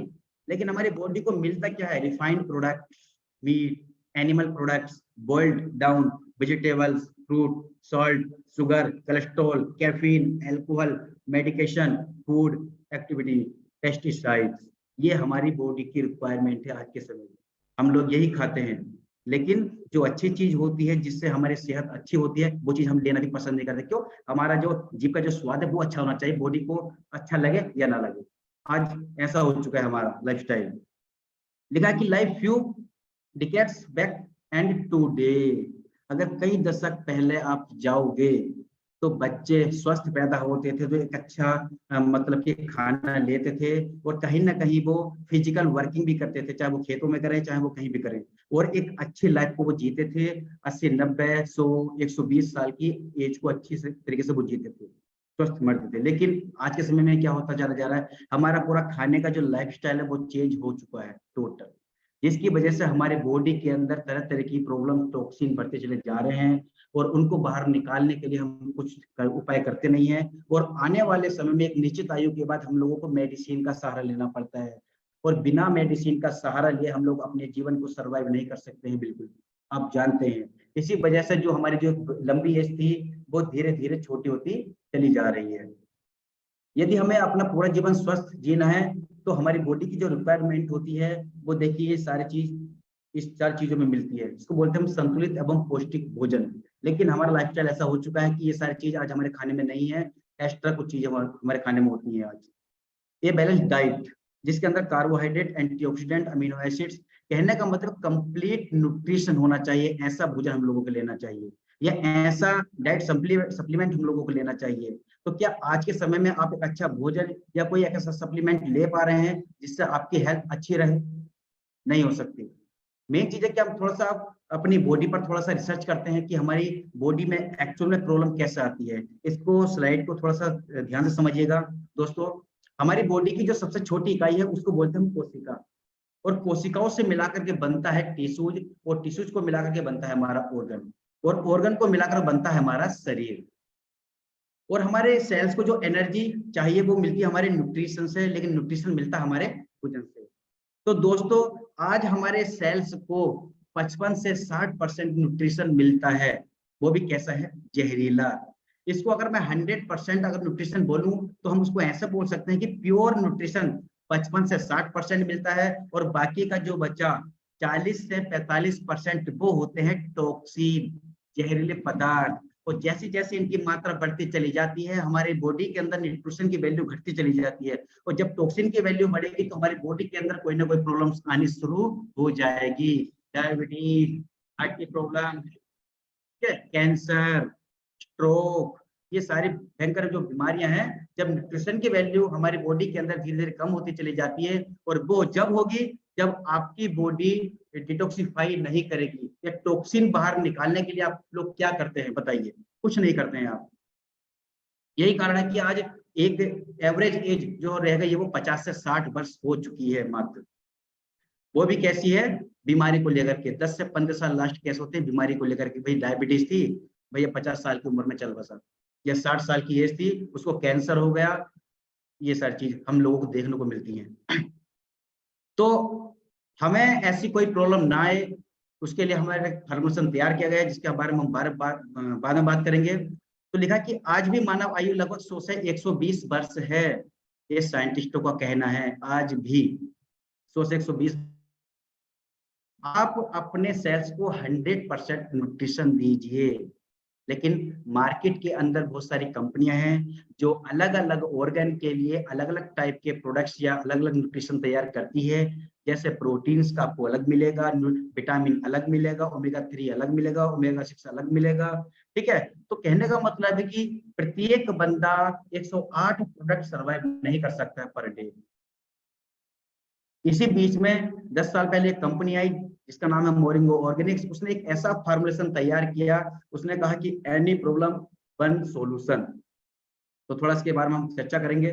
लेकिन हमारी बॉडी को मिलता क्या है? Refined product, meat, animal products, boiled down vegetables, fruit, salt, sugar, cholesterol, caffeine, alcohol, medication, food, activity, pesticides. ये हमारी बॉडी की रिक्वायरमेंट है आज के समय में, हम लोग यही खाते हैं। लेकिन जो अच्छी चीज होती है, जिससे हमारी सेहत अच्छी होती है, वो चीज हम लेना भी पसंद नहीं करते। क्यों? हमारा जो जीभ का जो स्वाद है वो अच्छा होना चाहिए, बॉडी को अच्छा लगे या ना लगे। आज ऐसा हो चुका है हमारा लाइफस्टाइल। लिखा है कि life few decades back and today, अगर कई दशक पहले आप जाओगे तो बच्चे स्वस्थ पैदा होते थे, तो एक अच्छा मतलब कि खाना लेते थे, और कहीं ना कहीं वो फिजिकल वर्किंग भी करते थे, चाहे वो खेतों में करें चाहे वो कहीं भी करें, और एक अच्छी लाइफ को वो जीते थे। 80, 90, 100, 120 साल की एज को अच्छी तरीके से वो जीते थे, स्वस्थ मरते थे। लेकिन आज के समय में क्या होता चला जा रहा है, हमारा पूरा खाने का जो लाइफस्टाइल है वो चेंज हो चुका है टोटल, जिसकी वजह से हमारे बॉडी के अंदर तरह तरह की प्रॉब्लम, टॉक्सिन बढ़ते चले जा रहे हैं, और उनको बाहर निकालने के लिए हम कुछ उपाय करते नहीं है। और आने वाले समय में एक निश्चित आयु के बाद हम लोगों को मेडिसिन का सहारा लेना पड़ता है, और बिना मेडिसिन का सहारा लिए हम लोग अपने जीवन को सर्वाइव नहीं कर सकते हैं, बिल्कुल आप जानते हैं। इसी वजह से जो हमारी जो लंबी एज थी वो धीरे धीरे छोटी होती चली जा रही है। यदि हमें अपना पूरा जीवन स्वस्थ जीना है तो हमारी बॉडी की जो रिक्वायरमेंट होती है वो देखिए, ये सारी चीज इस 4 चीजों में मिलती है। इसको बोलते हैं हम संतुलित एवं पौष्टिक भोजन। लेकिन हमारा लाइफस्टाइल ऐसा हो चुका है कि ये सारी चीज आज हमारे खाने में नहीं है, एक्स्ट्रा कुछ चीजें हमारे खाने में होती है आज। ये बैलेंस डाइट, जिसके अंदर कार्बोहाइड्रेट, एंटीऑक्सीडेंट, अमीनो एसिड्स, कहने का मतलब कंप्लीट न्यूट्रिशन होना चाहिए, ऐसा भोजन हम लोगों को लेना चाहिए, या ऐसा डाइट सप्लीमेंट हम लोगों को लेना चाहिए। तो क्या आज के समय में आप एक अच्छा भोजन या कोई ऐसा सप्लीमेंट ले पा रहे हैं जिससे आपकी हेल्थ अच्छी रहे? नहीं हो सकती। मेन चीज है कि हम थोड़ा सा अपनी बॉडी पर थोड़ा सा रिसर्च करते हैं कि हमारी बॉडी में एक्चुअल में प्रॉब्लम कैसे आती है। इसको स्लाइड को थोड़ा सा ध्यान से समझिएगा दोस्तों। हमारी बॉडी की जो सबसे छोटी इकाई है उसको बोलते हैं कोशिका, और कोशिकाओं से मिलाकर के बनता है टिश्यूज, और टिश्यूज को मिलाकर के बनता है हमारा ऑर्गन, और ऑर्गन को मिलाकर बनता है हमारा शरीर। और हमारे सेल्स को जो एनर्जी चाहिए वो मिलती है हमारे न्यूट्रिशन से, लेकिन न्यूट्रिशन मिलता है हमारे भोजन से। तो दोस्तों, आज हमारे सेल्स को 55 से 60% न्यूट्रिशन मिलता है, वो भी कैसा है? जहरीला। इसको अगर मैं 100% अगर न्यूट्रिशन बोलूं तो हम उसको ऐसे बोल सकते हैं कि प्योर न्यूट्रिशन 55 से 60% मिलता है, और बाकी का जो बचा 40 से 45% वो होते हैं टॉक्सिन, जहरीले पदार्थ। और जैसे जैसे इनकी मात्रा बढ़ती चली जाती है हमारे बॉडी के अंदर न्यूट्रिशन की वैल्यू घटती चली जाती है, और जब टॉक्सिन की वैल्यू बढ़ेगी तो हमारी बॉडी के अंदर कोई ना कोई प्रॉब्लम्स आनी शुरू हो जाएगी। डायबिटीज, हार्ट की प्रॉब्लम, ठीक है, कैंसर, स्ट्रोक, ये सारी भयंकर जो बीमारियां हैं, जब न्यूट्रिशन की वैल्यू हमारी बॉडी के अंदर धीरे धीरे कम होती चली जाती है, और वो जब होगी जब आपकी बॉडी डिटॉक्सिफाई नहीं करेगी, या टॉक्सिन बाहर निकालने के लिए आप लोग क्या करते हैं बताइए? कुछ नहीं करते हैं आप। यही कारण है कि आज एक एवरेज एज जो रह गई है वो 50 से 60 वर्ष हो चुकी है मात्र। वो भी कैसी है? बीमारी को लेकर के 10 से 15 साल लास्ट केस होते हैं बीमारी को लेकर के। भाई डायबिटीज थी, भैया 50 साल की उम्र में चल बसा, या 60 साल की एज थी, उसको कैंसर हो गया। ये सारी चीज हम लोगों को देखने को मिलती है। तो हमें ऐसी कोई प्रॉब्लम ना आए, उसके लिए हमारा एक फॉर्मुलेशन तैयार किया गया है, जिसके बारे में हम बाद में बात करेंगे। तो लिखा कि आज भी मानव आयु लगभग 100 से 120 वर्ष है, ये साइंटिस्टों का कहना है। आज भी 100 से 120। आप अपने सेल्स को 100% न्यूट्रिशन दीजिए, लेकिन मार्केट के अंदर बहुत सारी कंपनियां हैं जो अलग अलग ऑर्गन के लिए अलग अलग टाइप के प्रोडक्ट्स या अलग अलग न्यूट्रिशन तैयार करती है। जैसे प्रोटीन्स का आपको अलग मिलेगा, विटामिन अलग मिलेगा, ओमेगा 3 अलग मिलेगा, ओमेगा 6 अलग मिलेगा। ठीक है, तो कहने का मतलब है कि प्रत्येक बंदा 108 प्रोडक्ट सर्वाइव नहीं कर सकता है पर डे। इसी बीच में 10 साल पहले एक कंपनी आई जिसका नाम है मोरिंगो ऑर्गेनिक्स। उसने एक ऐसा फॉर्मुलेशन तैयार किया, उसने कहा कि एनी प्रॉब्लम वन सॉल्यूशन। तो थोड़ा इसके बारे में हम चर्चा करेंगे,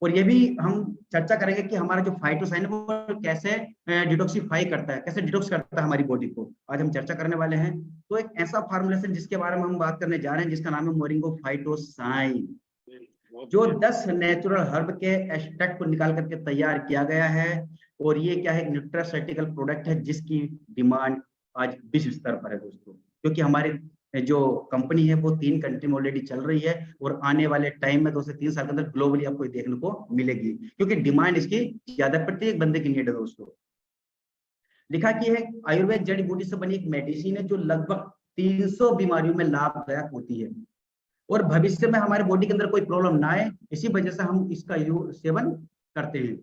और ये भी हम चर्चा करेंगे कि हमारा जो फाइटोसाइन वो कैसे डिटॉक्सिफाई करता है, कैसे डिटॉक्स करता है हमारी बॉडी को, आज हम चर्चा करने वाले हैं। तो एक ऐसा फॉर्मुलेशन जिसके बारे में हम बात करने जा रहे हैं, जिसका नाम है मोरिंगो फाइटोसाइन, जो 10 नेचुरल हर्ब के एक्सट्रैक्ट को निकाल करके तैयार किया गया है। और ये क्या है? न्यूट्रासेटिकल प्रोडक्ट है जिसकी डिमांड आज विश्व स्तर पर है दोस्तों, क्योंकि हमारी जो कंपनी है वो 3 कंट्री में ऑलरेडी चल रही है, और आने वाले टाइम में 2 से 3 साल के अंदर ग्लोबली आपको देखने को मिलेगी, क्योंकि डिमांड इसकी ज्यादा, प्रत्येक बंदे की नीड है दोस्तों। लिखा कि है आयुर्वेद जड़ी बूटी से बनी एक मेडिसिन है जो लगभग 300 बीमारियों में लाभदायक होती है, और भविष्य में हमारे बॉडी के अंदर कोई प्रॉब्लम ना आए, इसी वजह से हम इसका सेवन करते हैं।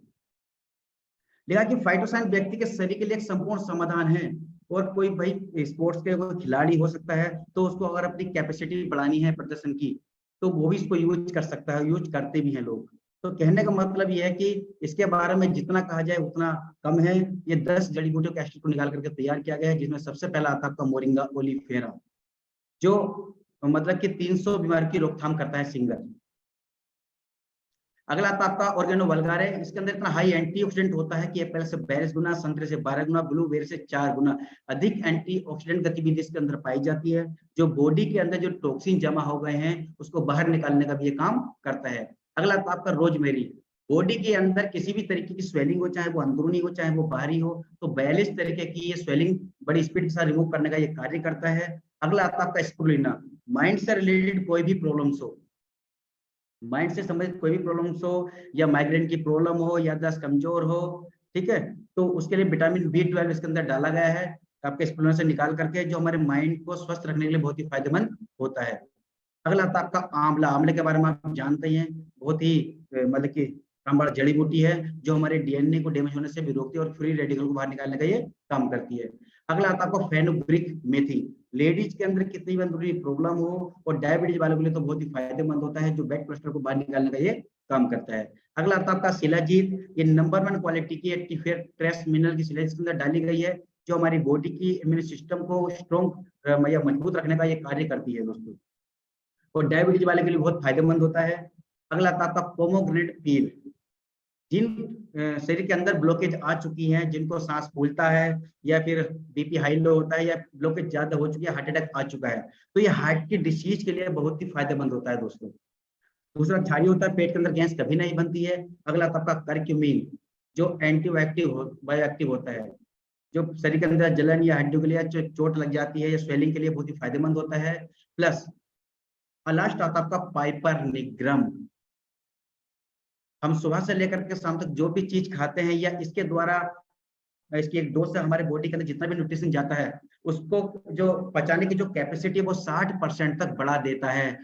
लिखा कि फाइटोसाइन व्यक्ति के शरीर के लिए एक संपूर्ण समाधान है, और कोई भाई स्पोर्ट्स के कोई खिलाड़ी हो सकता है, तो उसको अगर अपनी कैपेसिटी बढ़ानी है प्रदर्शन की, तो वो भी इसको यूज कर सकता है, यूज करते भी हैं लोग। तो कहने का मतलब ये है कि इसके बारे में जितना कहा जाए उतना कम है। ये 10 जड़ी बूटियों के एक्सट्रैक्ट को निकाल करके तैयार किया गया है, जिसमें सबसे पहला आता है आपका मोरिंगा ओलिफेरा, जो मतलब कि 300 बीमारी की रोकथाम करता है सिंगल। अगला आता आपका ऑर्गेनो वल्गारे, इसके अंदर इतना हाई एंटीऑक्सीडेंट होता है कि एप्पल से 42 गुना, संतरे से 12 गुना, ब्लूबेरी से 4 गुना अधिक एंटीऑक्सीडेंट गतिविधि इसके अंदर पाई जाती है, जो बॉडी के अंदर जो टॉक्सिन जमा हो गए हैं उसको बाहर निकालने का भी ये काम करता है। अगला आता आपका रोजमेरी, बॉडी के अंदर किसी भी तरीके की स्वेलिंग हो, चाहे वो अंदरूनी हो चाहे वो बाहरी हो, तो 42 तरीके की ये स्वेलिंग बड़ी स्पीड के साथ रिमूव करने का ये कार्य करता है। अगला आता आपका स्पुरुलिना, माइंड से रिलेटेड कोई भी प्रॉब्लम्स हो, माइंड से संबंधित कोई भी प्रॉब्लम्स हो, या माइग्रेन की प्रॉब्लम हो, या दस्त कमजोर हो, ठीक है, तो उसके लिए विटामिन B12 इसके अंदर डाला गया है आपके स्पुरुलिना से निकाल करके, जो हमारे माइंड को स्वस्थ रखने के लिए बहुत ही फायदेमंद होता है। अगला आता आपका आंवला, आंवले के बारे में आप जानते ही हैं, बहुत ही मतलब कि कामबाड़ जड़ी बूटी है, जो हमारे डीएनए को डैमेज होने से भी रोकती है और फ्री रेडिकल को बाहर निकालने का ये काम करती है। अगला आता आपको फेनुग्रीक मेथी, लेडीज के अंदर कितनी भी अंदरूनी प्रॉब्लम हो और डायबिटीज वालों के लिए तो बहुत ही फायदेमंद होता है, जो ब्लड प्रेशर को बाहर निकालने का ये काम करता है। अगला आता आपका शिलाजीत, ये नंबर 1 क्वालिटी की एक्टिवेट ट्रेस मिनरल की शिलाजीत के अंदर डाली गई है, जो हमारी बॉडी की इम्यून सिस्टम को स्ट्रॉन्ग या मजबूत रखने का ये कार्य करती है दोस्तों, और डायबिटीज वाले के लिए बहुत फायदेमंद होता है। अगला आता आपका पोमोग्रेनेट पील, जिन शरीर के अंदर ब्लॉकेज आ चुकी है, जिनको सांस फूलता है या फिर बीपी हाई लो होता है या ब्लॉकेज ज्यादा हो चुकी है, हार्ट अटैक आ चुका है, तो ये हार्ट की डिसीज के लिए बहुत ही फायदेमंद होता है दोस्तों। दूसरा झाड़ी होता है, पेट के अंदर गैस कभी नहीं बनती है। अगला आपका करक्यूमिन, जो बायोएक्टिव होता है, जो शरीर के अंदर जलन या हड्डियों के लिए चोट लग जाती है या स्वेलिंग के लिए बहुत ही फायदेमंद होता है। प्लस लास्ट आता आपका पाइपर निग्रम, हम सुबह से लेकर के शाम तक जो भी चीज खाते हैं या इसके द्वारा इसकी एक डोज से हमारे बॉडी के अंदर जितना भी न्यूट्रिशन जाता है उसको जो पचाने की जो कैपेसिटी है वो 60% तक बढ़ा देता है।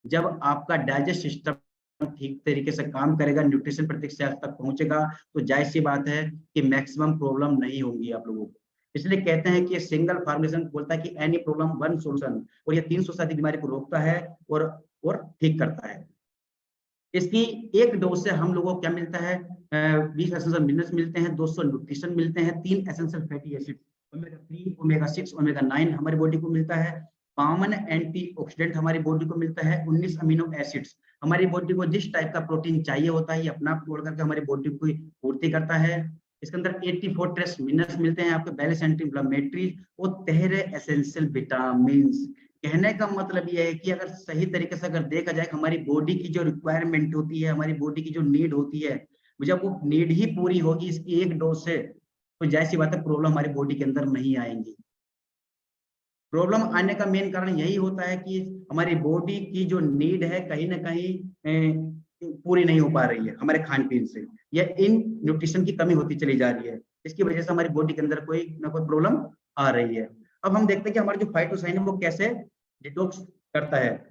जब आपका डाइजेस्ट सिस्टम ठीक तरीके से काम करेगा, न्यूट्रिशन प्रत्येक सेल तक पहुंचेगा, तो जाहिर सी बात है कि मैक्सिमम प्रॉब्लम नहीं होंगी आप लोगों को। इसलिए कहते हैं कि सिंगल फॉर्मुलेशन बोलता है कि एनी प्रॉब्लम वन सॉल्यूशन, और ये 300 से अधिक बीमारी को रोकता है और ठीक करता है। इसकी एक डोज से हम लोगों को क्या मिलता है, 20 एसेंशियल मिनरल्स मिलते हैं, 200 न्यूट्रिशन मिलते हैं, 3 essential fatty acid omega 3, omega 6, omega 9 हमारी बॉडी को मिलता है, 52 एंटीऑक्सीडेंट हमारी बॉडी को मिलता है, 19 अमीनो एसिड्स हमारी बॉडी को जिस टाइप का प्रोटीन चाहिए होता है ये अपना आप तोड़ करके हमारी बॉडी को पूर्ति करता है। इसके अंदर 84 ट्रेस मिनरल्स मिलते हैं आपके, बैलेंस एंटी इंफ्लेमेटरी और 13 एसेंशियल विटामिन। कहने का मतलब ये है कि अगर सही तरीके से अगर देखा जाए हमारी बॉडी की जो रिक्वायरमेंट होती है, हमारी बॉडी की जो नीड होती है, जब वो नीड ही पूरी होगी इसकी एक डोज से, तो जाहिर सी बात है प्रॉब्लम हमारी बॉडी के अंदर नहीं आएंगी। प्रॉब्लम आने का मेन कारण यही होता है कि हमारी बॉडी की जो नीड है कहीं ना कहीं पूरी नहीं हो पा रही है हमारे खान पीन से, या इन न्यूट्रिशन की कमी होती चली जा रही है, इसकी वजह से हमारी बॉडी के अंदर कोई ना कोई प्रॉब्लम आ रही है। अब हम देखते हैं कि हमारा जो फाइटोसाइन है वो कैसे डिटॉक्स करता है।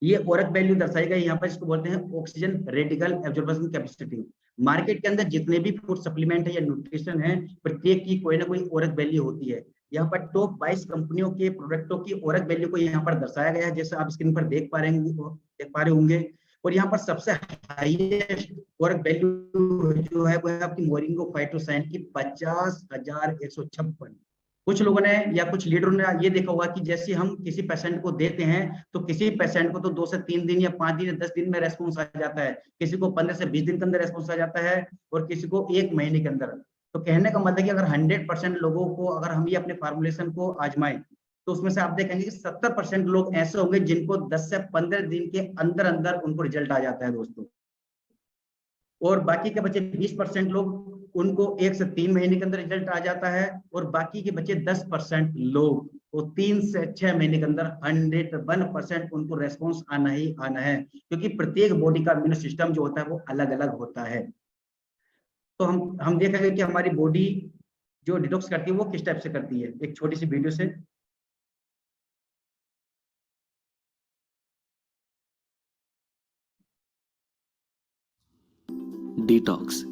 ये ओरक वैल्यू दर्शाई गई यहाँ पर, इसको बोलते हैं oxygen radical absorption capacity. Market के अंदर जितने भी फूड सप्लीमेंट है या न्यूट्रिशन है, प्रत्येक की कोई ना कोई ओरक वैल्यू होती है। यहाँ पर टॉप 22 कंपनियों के प्रोडक्टों की ओरक वैल्यू को यहाँ पर दर्शाया गया है, जैसे आप स्क्रीन पर देख पा रहे होंगे। और यहाँ पर सबसे हाईएस्ट ओरक वैल्यू जो है वो है आपकी मोरिंगो फाइटोसाइन की 50,156। कुछ लोगों ने या कुछ लीडरों ने ये देखा होगा कि जैसे हम किसी पेशेंट को देते हैं तो किसी पेशेंट को तो 2 से 3 दिन या 5 दिन या 10 दिन में रेस्पॉन्स आ जाता है, किसी को 15 से 20 दिन के अंदर रेस्पॉन्स आ जाता है, और किसी को 1 महीने के अंदर। तो कहने का मतलब कि अगर 100% लोगों को अगर हम ये अपने फार्मुलेशन को आजमाएं तो उसमें से आप देखेंगे कि 70% लोग ऐसे होंगे जिनको 10 से 15 दिन के अंदर अंदर उनको रिजल्ट आ जाता है दोस्तों, और बाकी के बचे 20% लोग उनको 1 से 3 महीने के अंदर रिजल्ट आ जाता है, और बाकी के बचे 10% लोग वो 3 से 6 महीने के अंदर 101% उनको रेस्पॉन्स आना ही आना है, क्योंकि प्रत्येक बॉडी का इम्यून सिस्टम जो होता है वो अलग अलग होता है। तो हम देखेंगे कि हमारी बॉडी जो डिटॉक्स करती है वो किस टाइप से करती है, एक छोटी सी वीडियो से। डिटॉक्स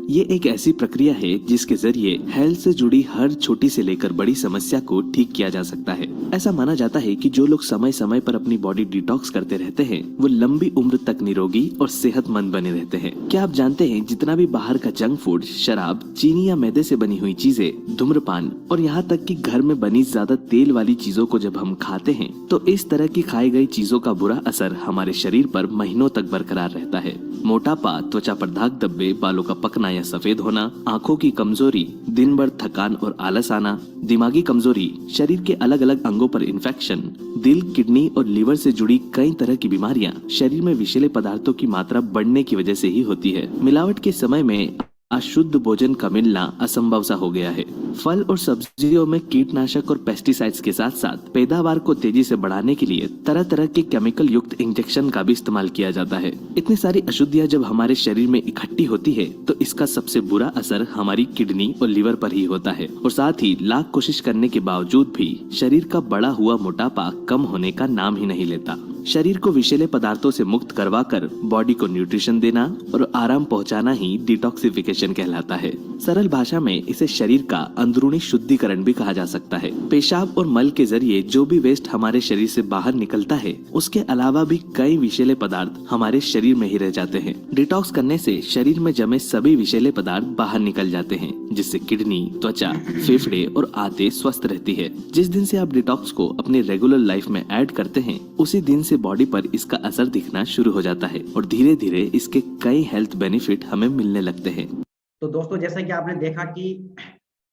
ये एक ऐसी प्रक्रिया है जिसके जरिए हेल्थ से जुड़ी हर छोटी से लेकर बड़ी समस्या को ठीक किया जा सकता है। ऐसा माना जाता है कि जो लोग समय समय पर अपनी बॉडी डिटॉक्स करते रहते हैं वो लंबी उम्र तक निरोगी और सेहतमंद बने रहते हैं। क्या आप जानते हैं जितना भी बाहर का जंक फूड, शराब, चीनी या मैदे से बनी हुई चीजें, धूम्रपान और यहाँ तक कि घर में बनी ज्यादा तेल वाली चीजों को जब हम खाते हैं तो इस तरह की खाई गई चीजों का बुरा असर हमारे शरीर पर महीनों तक बरकरार रहता है। मोटापा, त्वचा पर दाग धब्बे, बालों का पकना या सफेद होना, आंखों की कमजोरी, दिन भर थकान और आलस आना, दिमागी कमजोरी, शरीर के अलग अलग अंगों पर इन्फेक्शन, दिल, किडनी और लीवर से जुड़ी कई तरह की बीमारियां शरीर में विषैले पदार्थों की मात्रा बढ़ने की वजह से ही होती है। मिलावट के समय में अशुद्ध भोजन का मिलना असंभव सा हो गया है। फल और सब्जियों में कीटनाशक और पेस्टिसाइड्स के साथ साथ पैदावार को तेजी से बढ़ाने के लिए तरह तरह के केमिकल युक्त इंजेक्शन का भी इस्तेमाल किया जाता है। इतनी सारी अशुद्धियां जब हमारे शरीर में इकट्ठी होती है तो इसका सबसे बुरा असर हमारी किडनी और लीवर पर ही होता है, और साथ ही लाख कोशिश करने के बावजूद भी शरीर का बढ़ा हुआ मोटापा कम होने का नाम ही नहीं लेता। शरीर को विषैले पदार्थों से मुक्त करवाकर बॉडी को न्यूट्रिशन देना और आराम पहुंचाना ही डिटॉक्सिफिकेशन कहलाता है। सरल भाषा में इसे शरीर का अंदरूनी शुद्धिकरण भी कहा जा सकता है। पेशाब और मल के जरिए जो भी वेस्ट हमारे शरीर से बाहर निकलता है उसके अलावा भी कई विषैले पदार्थ हमारे शरीर में ही रह जाते हैं। डिटॉक्स करने से शरीर में जमे सभी विषैले पदार्थ बाहर निकल जाते हैं, जिससे किडनी, त्वचा, फेफड़े और आंतें स्वस्थ रहती है। जिस दिन से आप डिटॉक्स को अपनी रेगुलर लाइफ में ऐड करते हैं उसी दिन से बॉडी पर इसका असर दिखना शुरू हो जाता है और धीरे धीरे इसके कई हेल्थ बेनिफिट हमें मिलने लगते हैं। तो दोस्तों जैसा कि आपने देखा कि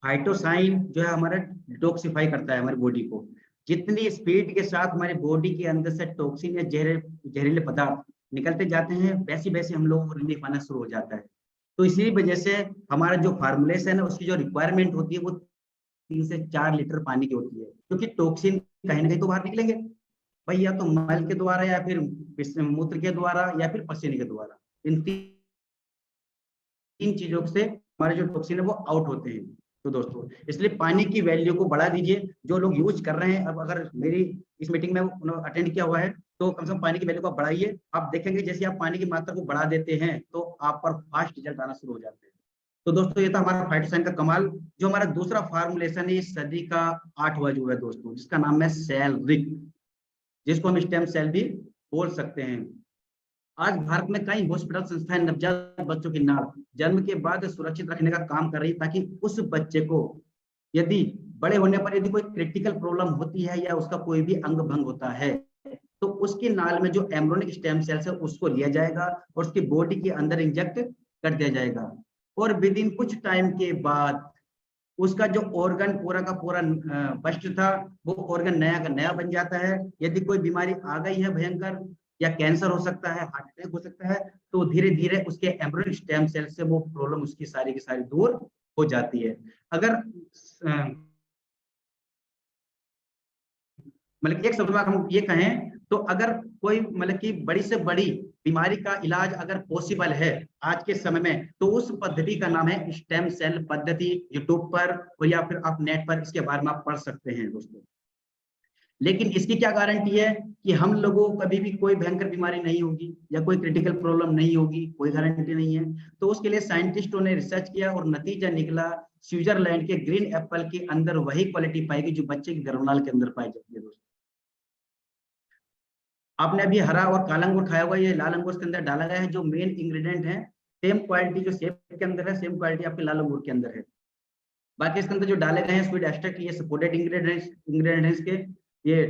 फाइटोसाइन जो है हमारा डिटॉक्सिफाई करता है हमारी बॉडी को। जितनी स्पीड के साथ हमारी बॉडी के अंदर से टॉक्सिन या जहरीले पदार्थ निकलते जाते हैं वैसे वैसे हम लोगों को रिलीफ आना शुरू हो जाता है। तो इसी वजह से हमारा जो फार्मुलेशन है उसकी जो रिक्वायरमेंट होती है वो 3 से 4 लीटर पानी की होती है, क्योंकि टॉक्सिन कहीं ना कहीं तो बाहर निकलेंगे भाई, या तो मल के द्वारा या फिर मूत्र के द्वारा या फिर पसीने के द्वारा। इन 3 चीजों से हमारे जो टॉक्सिन है वो आउट होते हैं। तो दोस्तों इसलिए पानी की वैल्यू को बढ़ा दीजिए। जो लोग यूज कर रहे हैं, अब अगर मेरी इस मीटिंग में अटेंड किया हुआ है तो कम से कम पानी की वैल्यू को बढ़ाइए। आप देखेंगे जैसे आप पानी की मात्रा को बढ़ा देते हैं तो आप पर फास्ट रिजल्ट आना शुरू हो जाते हैं। तो दोस्तों ये था हमारा फाइटोसैन का कमाल। जो हमारा दूसरा फार्मुलेशन है, इस सदी का 8वां जो है दोस्तों, जिसका नाम है सेलरिक, जिसको हम स्टेम सेल भी बोल सकते हैं। आज भारत में कई हॉस्पिटल संस्थाएं नवजात बच्चों की नाड़ जन्म के बाद सुरक्षित रखने का काम कर रही है, ताकि उस बच्चे को यदि बड़े होने पर यदि कोई क्रिटिकल प्रॉब्लम होती है या उसका कोई भी अंग भंग होता है, तो उसकी नाल में जो एम्ब्रियोनिक स्टेम सेल्स है उसको लिया जाएगा और उसकी बॉडी के अंदर इंजेक्ट कर दिया जाएगा, और विद इन कुछ टाइम के बाद उसका जो ऑर्गन पूरा का पूरा बस्ट था, वो ऑर्गन नया का नया बन जाता है। यदि कोई बीमारी आ गई है भयंकर, या कैंसर हो सकता है, हार्ट अटैक हो सकता है, तो धीरे धीरे उसके एम्ब्रियोनिक स्टेम सेल से वो प्रॉब्लम उसकी सारी की सारी दूर हो जाती है। अगर मतलब एक शब्द में हम ये कहें तो अगर कोई मतलब कि बड़ी से बड़ी बीमारी का इलाज अगर पॉसिबल है आज के समय में, तो उस पद्धति का नाम है स्टेम सेल पद्धति। यूट्यूब पर और या फिर आप नेट पर इसके बारे में आप पढ़ सकते हैं दोस्तों। लेकिन इसकी क्या गारंटी है कि हम लोगों को कभी भी कोई भयंकर बीमारी नहीं होगी या कोई क्रिटिकल प्रॉब्लम नहीं होगी? कोई गारंटी नहीं है। तो उसके लिए साइंटिस्टों ने रिसर्च किया और नतीजा निकला, स्विट्जरलैंड के ग्रीन एप्पल के अंदर वही क्वालिटी पाएगी जो बच्चे के गर्भनाल के अंदर पाई जाती है दोस्तों। आपने अभी हरा और काला अंगूर खाया हुआ, ये लाल अंगूर के अंदर डाला गया है। जो मेन इंग्रेडिएंट है, सेम क्वालिटी जो सेब के अंदर है, सेम क्वालिटी आपके लाल अंगूर के अंदर है। बाकी इसके अंदर जो डाले गए हैं स्वीट एक्सट्रैक्ट, ये सपोर्टेड इंग्रेडिएंट्स के, ये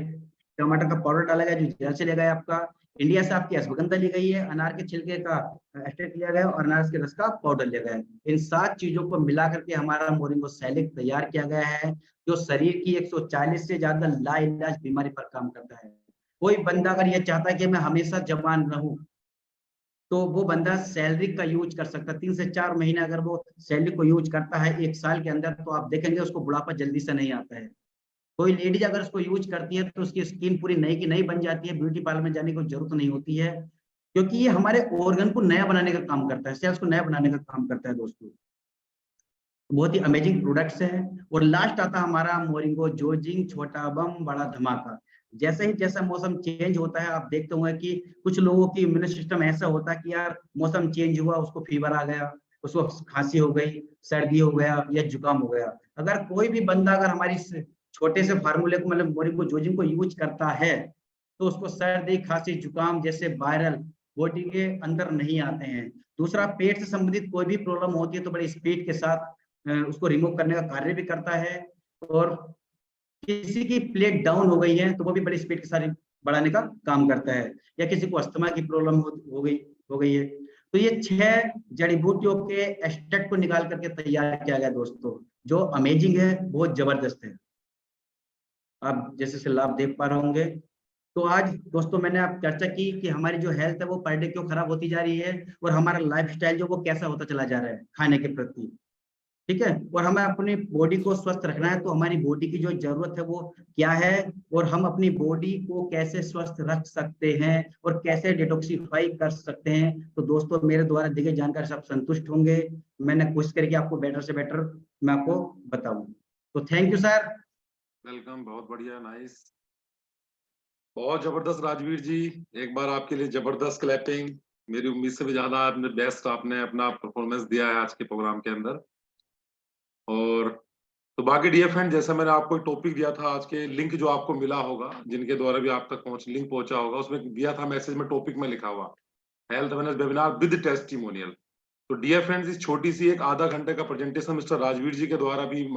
टमाटर का पाउडर डाला गया जो जहर से लिया गया आपका। इंडिया से आपकी अश्वगंधा ली गई है, अनार के छिलके का एक्सट्रैक्ट लिया गया और अनार के रस का पाउडर लिया गया है। इन 7 चीजों को मिला करके हमारा मोरिंगो सैलिक तैयार किया गया है, जो शरीर की 140 से ज्यादा लाइलाज बीमारी पर काम करता है। कोई बंदा अगर ये चाहता है कि मैं हमेशा जवान रहूं, तो वो बंदा सैलरिक का यूज कर सकता है। 3 से 4 महीने अगर वो सैलरिक को यूज करता है 1 साल के अंदर, तो आप देखेंगे उसको बुढ़ापा जल्दी से नहीं आता है। कोई लेडीज अगर उसको यूज करती है तो उसकी स्किन पूरी नई की नई बन जाती है, ब्यूटी पार्लर में जाने की जरूरत नहीं होती है, क्योंकि ये हमारे ऑर्गन को नया बनाने का काम करता है, सेल्स को नया बनाने का काम करता है दोस्तों। बहुत ही अमेजिंग प्रोडक्ट्स हैं। और लास्ट आता हमारा मोरिंगो जोजिंग, छोटा बम बड़ा धमाका। जैसे ही जैसा मौसम चेंज होता है, आप देखते होंगे कि कुछ लोगों की इम्यून सिस्टम ऐसा होता है कि यार मौसम चेंज हुआ, उसको फीवर आ गया, उसको खांसी हो गई, सर्दी हो गया या जुकाम हो गया। अगर कोई भी बंदा अगर हमारी छोटे से फार्मूले को मतलब मोरिंगो जोजिंग को यूज करता है, तो उसको सर्दी खांसी जुकाम जैसे वायरल बॉडी के अंदर नहीं आते हैं। दूसरा, पेट से संबंधित कोई भी प्रॉब्लम होती है तो बड़े स्पीड के साथ उसको रिमूव करने का कार्य भी करता है। और किसी की प्लेट डाउन हो गई है तो वो भी बड़ी स्पीड के साथ बढ़ाने का काम करता है। या किसी को अस्थमा की प्रॉब्लम हो गई है, तो ये 6 जड़ी बूटियों के एक्सट्रैक्ट को निकाल करके तैयार किया गया दोस्तों, जो अमेजिंग है, बहुत जबरदस्त है। आप जैसे से लाभ देख पा रहे होंगे। तो आज दोस्तों मैंने आप चर्चा की कि हमारी जो हेल्थ है वो पर डे क्यों खराब होती जा रही है, और हमारा लाइफस्टाइल जो वो कैसा होता चला जा रहा है खाने के प्रति, ठीक है। और हमें अपनी बॉडी को स्वस्थ रखना है, तो हमारी बॉडी की जो जरूरत है वो क्या है, और हम अपनी बॉडी को कैसे स्वस्थ रख सकते हैं और कैसे डिटॉक्सिफाई कर सकते हैं। तो दोस्तों मेरे द्वारा दी गई जानकारी से आप संतुष्ट होंगे। मैंने कोशिश करी कि आपको बेटर से बेटर मैं आपको बताऊं। तो थैंक यू सर। वेलकम, बहुत बढ़िया, नाइस, बहुत जबरदस्त राजवीर जी। एक बार आपके लिए जबरदस्त क्लैपिंग। मेरी उम्मीद से भी ज्यादा आपने बेस्ट आपने अपना परफॉर्मेंस दिया है आज के प्रोग्राम के अंदर। और तो बाकी डियर फ्रेंड, जैसा मैंने आपको टॉपिक दिया था आज के, लिंक जो आपको मिला होगा, जिनके द्वारा भी आप तक लिंक पहुंचा होगा, उसमें दिया था मैसेज में, टॉपिक में लिखा हुआ health awareness webinar with testimonial. तो डियर फ्रेंड्स, इस छोटी सी एक आधा घंटे का प्रेजेंटेशन मिस्टर राजवीर जी के द्वारा भी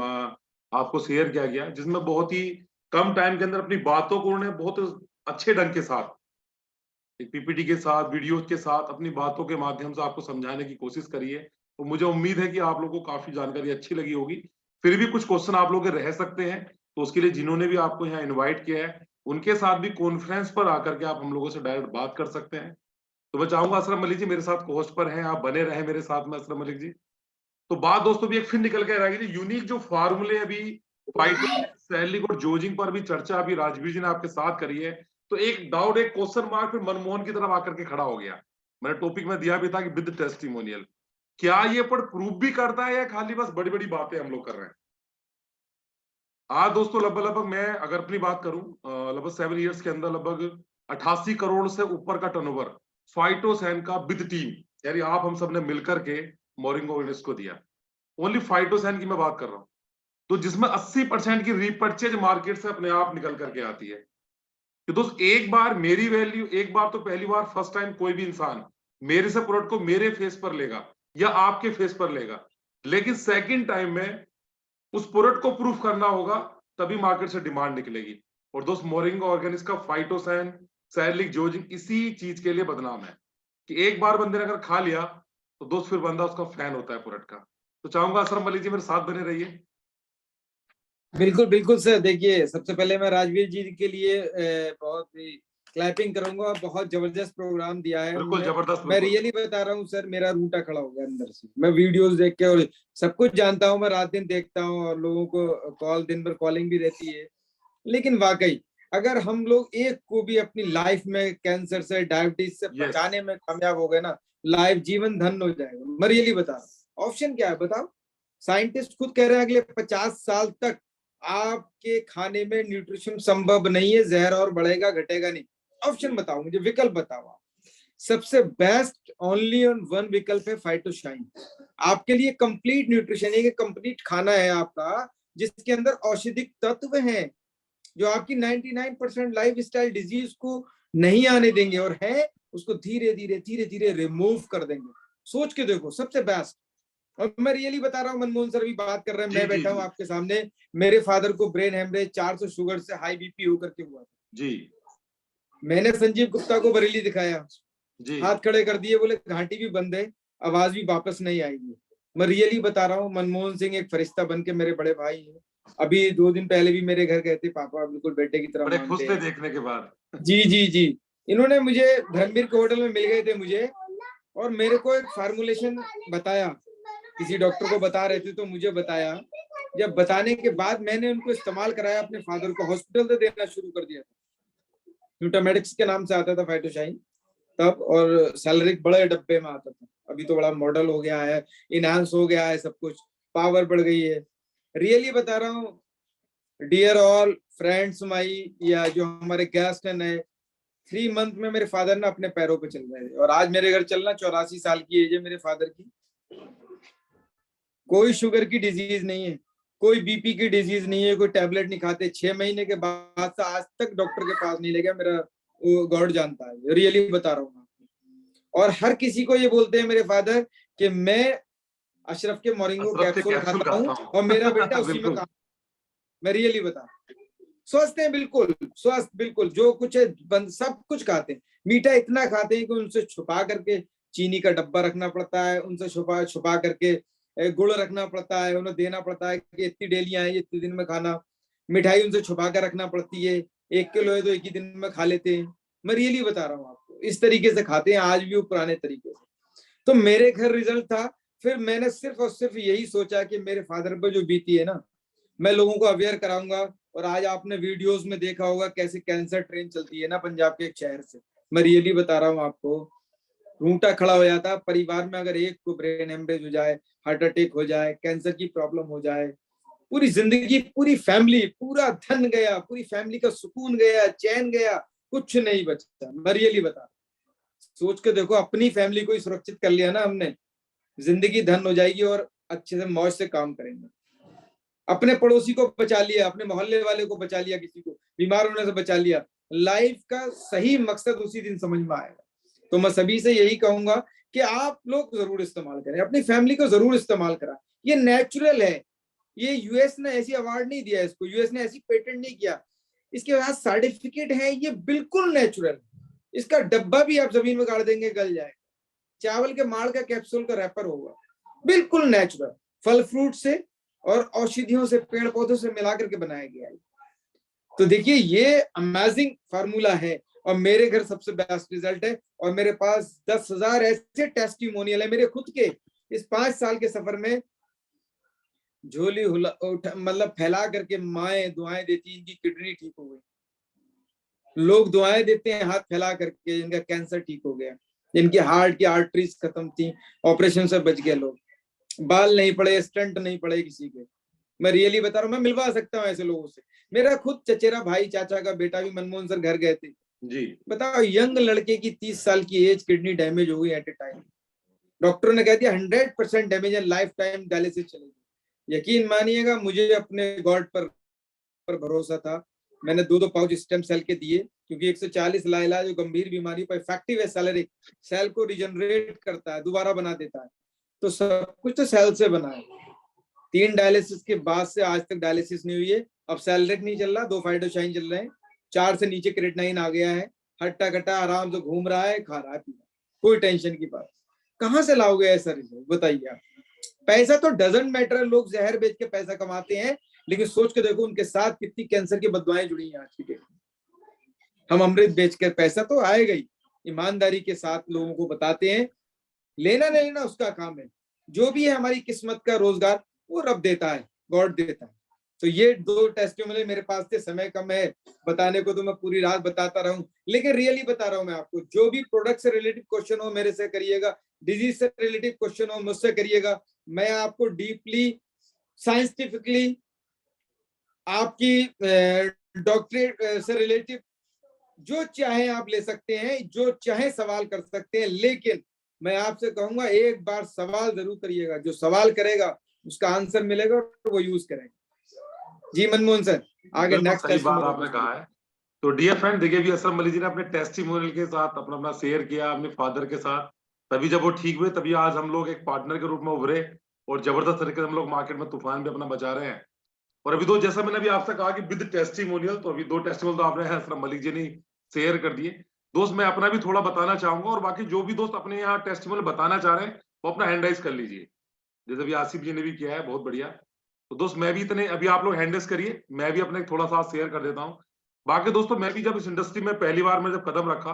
आपको शेयर किया गया, जिसमें बहुत ही कम टाइम के अंदर अपनी बातों को उन्होंने बहुत अच्छे ढंग के साथ, एक पीपीटी के साथ, वीडियोज के साथ, अपनी बातों के माध्यम से आपको समझाने की कोशिश करी है। तो मुझे उम्मीद है कि आप लोगों को काफी जानकारी अच्छी लगी होगी। फिर भी कुछ क्वेश्चन आप लोग रह सकते हैं, तो उसके लिए जिन्होंने भी आपको यहाँ इन्वाइट किया है, उनके साथ भी कॉन्फ्रेंस पर आकर के आप हम लोगों से डायरेक्ट बात कर सकते हैं। तो मैं चाहूंगा असलम मलिक जी मेरे साथ होस्ट पर हैं, आप बने रहे मेरे साथ में असलम मलिक जी। तो बात दोस्तों भी एक फिर निकल के आएगी, यूनिक जो फार्मूले अभी सैलिक और जोजिंग पर भी चर्चा अभी राजवीर जी ने आपके साथ करी है। तो एक डाउट, एक क्वेश्चन मार्क फिर मनमोहन की तरफ आकर के खड़ा हो गया। मैंने टॉपिक में दिया भी था कि विद टेस्टिमोनियल, क्या ये पर प्रूफ भी करता है या खाली बस बड़ी बड़ी बातें हम लोग कर रहे हैं? आज दोस्तों लगभग मैं अगर अपनी बात करूं, लगभग 7 इयर्स के अंदर लगभग 88 करोड़ से ऊपर का टर्नओवर फाइटोसैन का विद टीम, यानी आप हम सब ने मिलकर के मोरिंगो को दिया। ओनली फाइटोसैन की मैं बात कर रहा हूं, तो जिसमें 80% की रीपर्चेज मार्केट से अपने आप निकल करके आती है। कि दोस्त एक बार मेरी वैल्यू, एक बार तो पहली बार फर्स्ट टाइम कोई भी इंसान मेरे से प्रोडक्ट को मेरे फेस पर लेगा या आपके फेस पर लेगा, लेकिन सेकंड टाइम में उस प्रोडक्ट को प्रूफ करना होगा, तभी मार्केट से डिमांड निकलेगी। और दोस्त मोरिंगा ऑर्गेनिक्स का फाइटोसैन, सैलिक, जोजिन इसी चीज के लिए बदनाम है कि एक बार बंदे ने अगर खा लिया तो दोस्त फिर बंदा उसका फैन होता है प्रोडक्ट का। तो चाहूंगा असलम अली जी मेरे साथ बने रहिए। बिल्कुल बिल्कुल सर। देखिए, सबसे पहले मैं राजवीर जी के लिए बहुत ही क्लैपिंग करूंगा। बहुत जबरदस्त प्रोग्राम दिया है बिल्कुल उन्होंने। जबरदस्त। मैं रियली बता रहा हूँ सर, मेरा रूठा खड़ा हो गया अंदर से। मैं वीडियोस देख के, और सब कुछ जानता हूँ, मैं रात दिन देखता हूँ और लोगों को कॉल, दिन भर कॉलिंग भी रहती है। लेकिन वाकई अगर हम लोग एक को भी अपनी लाइफ में कैंसर से, डायबिटीज से बचाने में कामयाब हो गए ना, लाइफ जीवन धन्य हो जाएगा। मैं रियली बता रहा हूँ। ऑप्शन क्या है बताओ? साइंटिस्ट खुद कह रहे हैं अगले 50 साल तक आपके खाने में न्यूट्रिशन संभव नहीं है, जहर और बढ़ेगा घटेगा नहीं। ऑप्शन बताओ मुझे, विकल्प बताओ आप। सबसे बेस्ट ओनली ऑन वन विकल्प है फाइटोशाइन। आपके लिए कंप्लीट न्यूट्रिशन है, कंप्लीट खाना है आपका, जिसके अंदर औषधिक तत्व हैं जो आपकी 99% लाइफ स्टाइल डिजीज को नहीं आने देंगे, और है उसको धीरे धीरे धीरे धीरे रिमूव कर देंगे। सोच के देखो, सबसे बेस्ट। और मैं रियली बता रहा हूँ, मनमोहन सर भी बात कर रहे हैं, मैं बैठा हूँ आपके सामने। मेरे फादर को ब्रेन हेमरेज, 400 शुगर से हाई बीपी होकर के हुआ जी। मैंने संजीव गुप्ता को बरेली दिखाया जी। हाथ खड़े कर दिए, बोले घाटी भी बंद है, आवाज भी वापस नहीं आएगी। मैं रियली बता रहा हूँ, मनमोहन सिंह एक फरिश्ता बन के मेरे बड़े भाई हैं। अभी 2 दिन पहले भी मेरे घर गए थे, पापा बिल्कुल बेटे की तरह बड़े खुश मानते थे हैं। देखने के बाद। जी जी जी। इन्होंने मुझे धर्मवीर के होटल में मिल गए थे मुझे, और मेरे को एक फार्मूलेशन बताया, किसी डॉक्टर को बता रहे थे तो मुझे बताया। जब बताने के बाद मैंने उनको इस्तेमाल कराया, अपने फादर को हॉस्पिटल से देना शुरू कर दिया था। न्यूटामेटिक्स के नाम से आता था फाइटोशाइन तब, और सैलरिक बड़े डब्बे में आता था। अभी तो बड़ा मॉडल हो गया है, इनहांस हो गया है, सब कुछ पावर बढ़ गई है। रियली बता रहा हूँ डियर ऑल फ्रेंड्स माई, या जो हमारे गेस्ट हैं नए, 3 मंथ में मेरे फादर ना अपने पैरों पे चल रहे थे। और आज मेरे घर चलना, 84 साल की एज है मेरे फादर की। कोई शुगर की डिजीज नहीं है, कोई बीपी की डिजीज नहीं है, कोई टैबलेट नहीं खाते। 6 महीने के बाद से आज तक डॉक्टर के पास नहीं ले गया, मेरा गॉड जानता है, रियली बता रहा हूँ। और हर किसी को ये बोलते हैं मेरे फादर कि मैं अशरफ के मोरिंगो कैप्सूल खाता हूँ और मेरा बेटा उसी में काम। मैं रियली बता रहा हूँ, स्वस्थ है बिल्कुल, स्वस्थ बिल्कुल। जो कुछ है सब कुछ खाते हैं। मीठा इतना खाते हैं कि उनसे छुपा करके चीनी का डब्बा रखना पड़ता है, उनसे छुपा करके गुड़ रखना पड़ता है, उन्हें देना पड़ता है कि इतनी डेलियां हैं, इतने दिन में खाना। मिठाई उनसे छुपा कर रखना पड़ती है, 1 किलो है तो 1 ही दिन में खा लेते हैं। मैं रियली बता रहा हूँ आपको, इस तरीके से खाते हैं आज भी वो पुराने तरीके से। तो मेरे घर रिजल्ट था। फिर मैंने सिर्फ और सिर्फ यही सोचा कि मेरे फादर पर जो बीती है ना, मैं लोगों को अवेयर कराऊंगा। और आज आपने वीडियोस में देखा होगा कैसे कैंसर ट्रेन चलती है ना पंजाब के एक शहर से। मैं रियली बता रहा हूँ आपको, रूंगटा खड़ा हो जाता। परिवार में अगर एक को ब्रेन हेमरेज हो जाए, हार्ट अटैक हो जाए, कैंसर की प्रॉब्लम हो जाए, पूरी जिंदगी, पूरी फैमिली, पूरा धन गया, पूरी फैमिली का सुकून गया, चैन गया, कुछ नहीं बचा। मैं रियली बता, सोच के देखो, अपनी फैमिली को ही सुरक्षित कर लिया ना हमने, जिंदगी धन हो जाएगी और अच्छे से मौज से काम करेंगे। अपने पड़ोसी को बचा लिया, अपने मोहल्ले वाले को बचा लिया, किसी को बीमार होने से बचा लिया। लाइफ का सही मकसद उसी दिन समझ में आएगा। तो मैं सभी से यही कहूंगा कि आप लोग जरूर इस्तेमाल करें, अपनी फैमिली को जरूर इस्तेमाल करा। ये नेचुरल है। ये यूएस ने ऐसी अवार्ड नहीं दिया इसको, यूएस ने ऐसी पेटेंट नहीं किया, इसके पास सर्टिफिकेट है। ये बिल्कुल नेचुरल। इसका डब्बा भी आप जमीन में गाड़ देंगे गल जाएगा। चावल के माड़ का कैप्सूल का रैपर होगा, बिल्कुल नेचुरल, फल फ्रूट से और औषधियों से, पेड़ पौधों से मिला करके बनाया गया है। तो देखिए, ये अमेजिंग फार्मूला है और मेरे घर सबसे बेस्ट रिजल्ट है। और मेरे पास 10,000 ऐसे टेस्टिमोनियल है मेरे खुद के। इस 5 साल के सफर में झोली मतलब फैला करके माएं दुआएं देती, इनकी किडनी ठीक हो गई। लोग दुआएं देते हैं हाथ फैला करके, इनका कैंसर ठीक हो गया, इनकी हार्ट की आर्टरीज खत्म थी, ऑपरेशन से बच गए लोग, बाल नहीं पड़े, स्टंट नहीं पड़े किसी के। मैं रियली बता रहा हूँ, मैं मिलवा सकता हूँ ऐसे लोगों से। मेरा खुद चचेरा भाई, चाचा का बेटा भी मनमोहन सर घर गए थे जी। बताओ, यंग लड़के की 30 साल की एज, किडनी डैमेज हो गई एट ए टाइम। डॉक्टरों ने कह दिया 100% डैमेज है, लाइफ टाइम डायलिसिस चलेगी। यकीन मानिएगा, मुझे अपने गॉड पर भरोसा था। मैंने 2-2 पाउच स्टेम सेल के दिए, क्योंकि 140 लाइलाज जो गंभीर बीमारी पर इफेक्टिव है। सैलरिक सेल को रिजनरेट करता है, दोबारा बना देता है। तो सब कुछ तो सेल से बना है। 3 डायलिसिस के बाद से आज तक डायलिसिस नहीं हुई है। अब सैलरिक नहीं चल रहा, 2 फाइटोशाइन चल रहे हैं, 4 से नीचे क्रेटिनाइन आ गया है। हट्टा कट्टा आराम से घूम रहा है, खा रहा है, पी रहा है, कोई टेंशन की बात। कहाँ से लाओगे ऐसा रिजल्ट, बताइए आप। पैसा तो डजंट मैटर, लोग जहर बेच के पैसा कमाते हैं, लेकिन सोच के देखो उनके साथ कितनी कैंसर की बदवाएं जुड़ी हैं आज की डेट में। हम अमृत बेचकर पैसा तो आएगा ही, ईमानदारी के साथ लोगों को बताते हैं। लेना नहीं लेना उसका काम है, जो भी है हमारी किस्मत का रोजगार वो रब देता है, गॉड देता है। तो ये 2 टेस्टिमोनियल मेरे पास थे, समय कम है बताने को तो मैं पूरी रात बताता रहूं, लेकिन रियली बता रहा हूं मैं आपको। जो भी प्रोडक्ट से रिलेटेड क्वेश्चन हो मेरे से करिएगा, डिजीज से रिलेटेड क्वेश्चन हो मुझसे करिएगा। मैं आपको डीपली साइंटिफिकली आपकी डॉक्टरेट से रिलेटिव जो चाहे आप ले सकते हैं, जो चाहे सवाल कर सकते हैं, लेकिन मैं आपसे कहूंगा एक बार सवाल जरूर करिएगा। जो सवाल करेगा उसका आंसर मिलेगा और वो यूज करेगा। जी मनमोहन सर, आगे नेक्स्ट सही बात आपने कहा है। तो डियर फ्रेंड, देखिए भी असलम अली जी ने अपने टेस्टिमोनियल के साथ अपना शेयर किया अपने फादर के साथ, तभी जब वो ठीक हुए तभी आज हम लोग एक पार्टनर के रूप में उभरे और जबरदस्त तरीके से हम लोग मार्केट में तूफान भी अपना बचा रहे हैं। और अभी 2, जैसा मैंने अभी आपसे कहा कि विद टेस्टिमोनियल, तो अभी 2 टेस्टिमोनियल तो आपने असलम मलिक जी ने शेयर कर दिए। दोस्त मैं अपना भी थोड़ा बताना चाहूंगा, और बाकी जो भी दोस्त अपने यहाँ टेस्टिमोनियल बताना चाह रहे हैं वो अपना हैंड राइज कर लीजिए, जैसे भी आसिफ जी ने भी किया है, बहुत बढ़िया। तो दोस्त मैं भी इतने, अभी आप लोग हैंड रेज करिए, मैं भी अपने थोड़ा सा शेयर कर देता हूँ। बाकी दोस्तों मैं भी जब इस इंडस्ट्री में पहली बार मैं जब कदम रखा,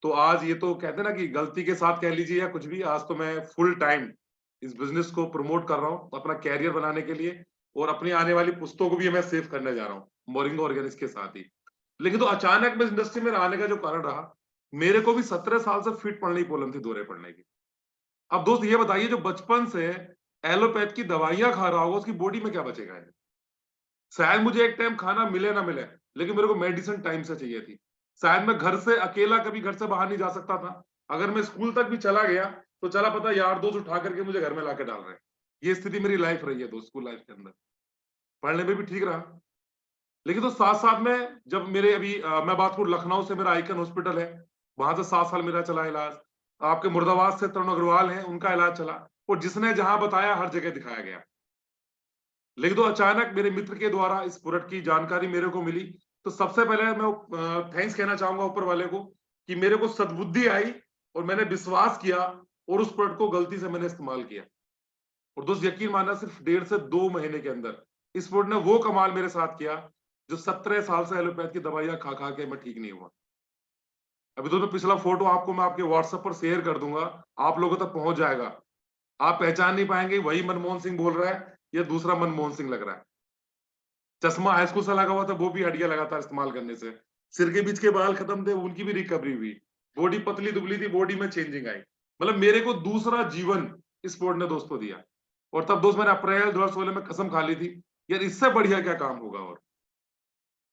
तो आज ये तो कहते हैं ना कि गलती के साथ कह लीजिए या कुछ भी, आज तो मैं फुल टाइम इस बिजनेस को प्रमोट कर रहा हूँ अपना कैरियर बनाने के लिए, और अपनी आने वाली पुस्तकों को भी मैं सेव करने जा रहा हूँ मोरिंगा ऑर्गेनिक्स के साथ ही। लेकिन तो अचानक मैं इस इंडस्ट्री में आने का जो कारण रहा, मेरे को भी 17 साल से फिट पड़ने की प्रॉब्लम थी, दौरे पड़ने की। अब दोस्त ये बताइए, जो बचपन से एलोपैथ की दवाइयां खा रहा होगा उसकी बॉडी में क्या बचेगा? शायद मुझे एक टाइम खाना मिले ना मिले, लेकिन मेरे को मेडिसिन टाइम से चाहिए थी। शायद मैं घर से अकेला कभी घर से बाहर नहीं जा सकता था, अगर मैं स्कूल तक भी चला गया तो चला पता यार दोस्त उठा करके मुझे घर में लाके डाल रहे हैं। ये स्थिति मेरी लाइफ रही है दोस्त, स्कूल लाइफ के अंदर। पढ़ने में भी ठीक रहा, लेकिन तो साथ साथ में जब मेरे अभी मैं बात करूं, लखनऊ से मेरा आइकन हॉस्पिटल है, वहां से 7 साल मेरा चला इलाज। आपके मुर्दाबाद से तरुण अग्रवाल है, उनका इलाज चला, और जिसने जहां बताया हर जगह दिखाया गया। लेकिन तो अचानक मेरे मित्र के द्वारा इस प्रोडक्ट की जानकारी मेरे को मिली, तो सबसे पहले मैं थैंक्स कहना चाहूंगा ऊपर वाले को कि मेरे को सद्बुद्धि आई और मैंने विश्वास किया और उस प्रोडक्ट को गलती से मैंने इस्तेमाल किया। और दोस्त यकीन मानना, सिर्फ 1.5 से 2 महीने के अंदर इस प्रोडक्ट ने वो कमाल मेरे साथ किया जो 17 साल से एलोपैथ की दवाइयां खा खा के मैं ठीक नहीं हुआ। अभी तो मैं पिछला फोटो आपको मैं आपके व्हाट्सएप पर शेयर कर दूंगा, आप लोगों तक पहुंच जाएगा। आप पहचान नहीं पाएंगे वही मनमोहन सिंह बोल रहा है या दूसरा मनमोहन सिंह लग रहा है। चश्मा हाई स्कूल से लगा हुआ था, वो भी हट गया लगातार इस्तेमाल करने से। सिर के बीच के बाल खत्म थे, उनकी भी रिकवरी हुई। बॉडी पतली दुबली थी, बॉडी में चेंजिंग आई। मतलब मेरे को दूसरा जीवन इस स्पोर्ट ने दोस्तों दिया। और तब दोस्त मैंने अप्रैल 2016 में कसम खा ली थी यार इससे बढ़िया क्या काम होगा। और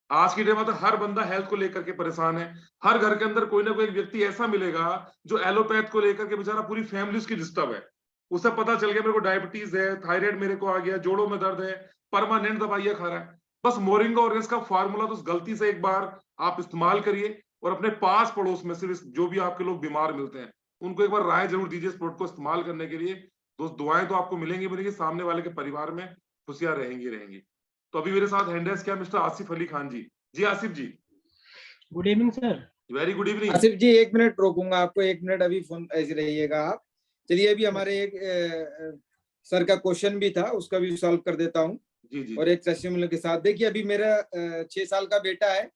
आज की डेट में तो हर बंदा हेल्थ को लेकर के परेशान है। हर घर के अंदर कोई ना कोई एक व्यक्ति ऐसा मिलेगा जो एलोपैथ को लेकर के बेचारा पूरी फैमिली उसकी डिस्टर्ब है। उसे पता चल गया मेरे को डायबिटीज है, थायराइड मेरे को आ गया, जोड़ों में दर्द है, परमानेंट दवाइयां खा रहा है। बस मोरिंगा ऑर्गेनिक्स का फार्मूला तो गलती से एक बार आप इस्तेमाल करिए और अपने पास पड़ोस में सिर्फ जो भी आपके लोग बीमार मिलते हैं उनको एक बार राय जरूर दीजिए इस प्रोडक्ट को इस्तेमाल करने के लिए। दोस्त दुआएं तो आपको मिलेंगी, सामने वाले के परिवार में खुशियां रहेंगी। तो अभी मेरे साथ हैंडल्स क्या मिस्टर आसिफ अली खान जी। जी Asif ji, good evening sir. Very good evening. Asif ji 1 minute रोकूंगा आपको, 1 मिनट अभी फोन ऐसे रहिएगा आप। चलिए अभी हमारे एक सर का क्वेश्चन भी था, उसका भी सॉल्व कर देता हूँ जी। और एक टेस्टिमोनियल के साथ। देखिए अभी मेरा 6 साल का बेटा है,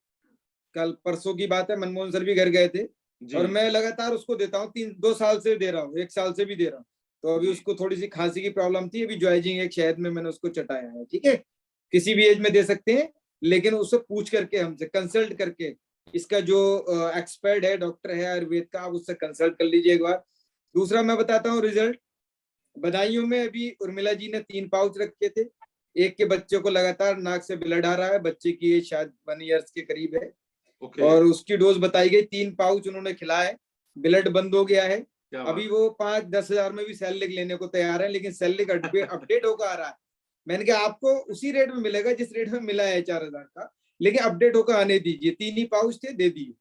कल परसों की बात है, मनमोहन सर भी घर गए थे और मैं लगातार उसको देता हूँ, 2 साल से दे रहा हूँ, 1 साल से भी दे रहा हूँ। तो अभी उसको थोड़ी सी खांसी की प्रॉब्लम थी, अभी ज्वाइजिंग एक शहद में मैंने उसको चटाया है। ठीक है, किसी भी एज में दे सकते हैं, लेकिन उससे पूछ करके, हमसे कंसल्ट करके, इसका जो एक्सपर्ट है, डॉक्टर है आयुर्वेद का, आप उससे कंसल्ट कर लीजिए एक बार। दूसरा मैं बताता हूँ रिजल्ट। बदायूं में अभी उर्मिला जी ने 3 पाउच रखे थे, एक के बच्चे को लगातार नाक से ब्लड आ रहा है, बच्चे की एज शायद 1 ईयर के करीब है। और उसकी डोज बताई गई, 3 पाउच उन्होंने खिलाए, ब्लड बंद हो गया है, क्या बात अभी वो 5-10 हजार में भी सैलरी लेने को तैयार है, लेकिन सैलरी अपडेट होकर आ रहा है। मैंने कहा आपको उसी रेट में मिलेगा जिस रेट में मिला है 4000 का, लेकिन अपडेट होकर आने दीजिए। 3 ही पाउच थे, दे दिए।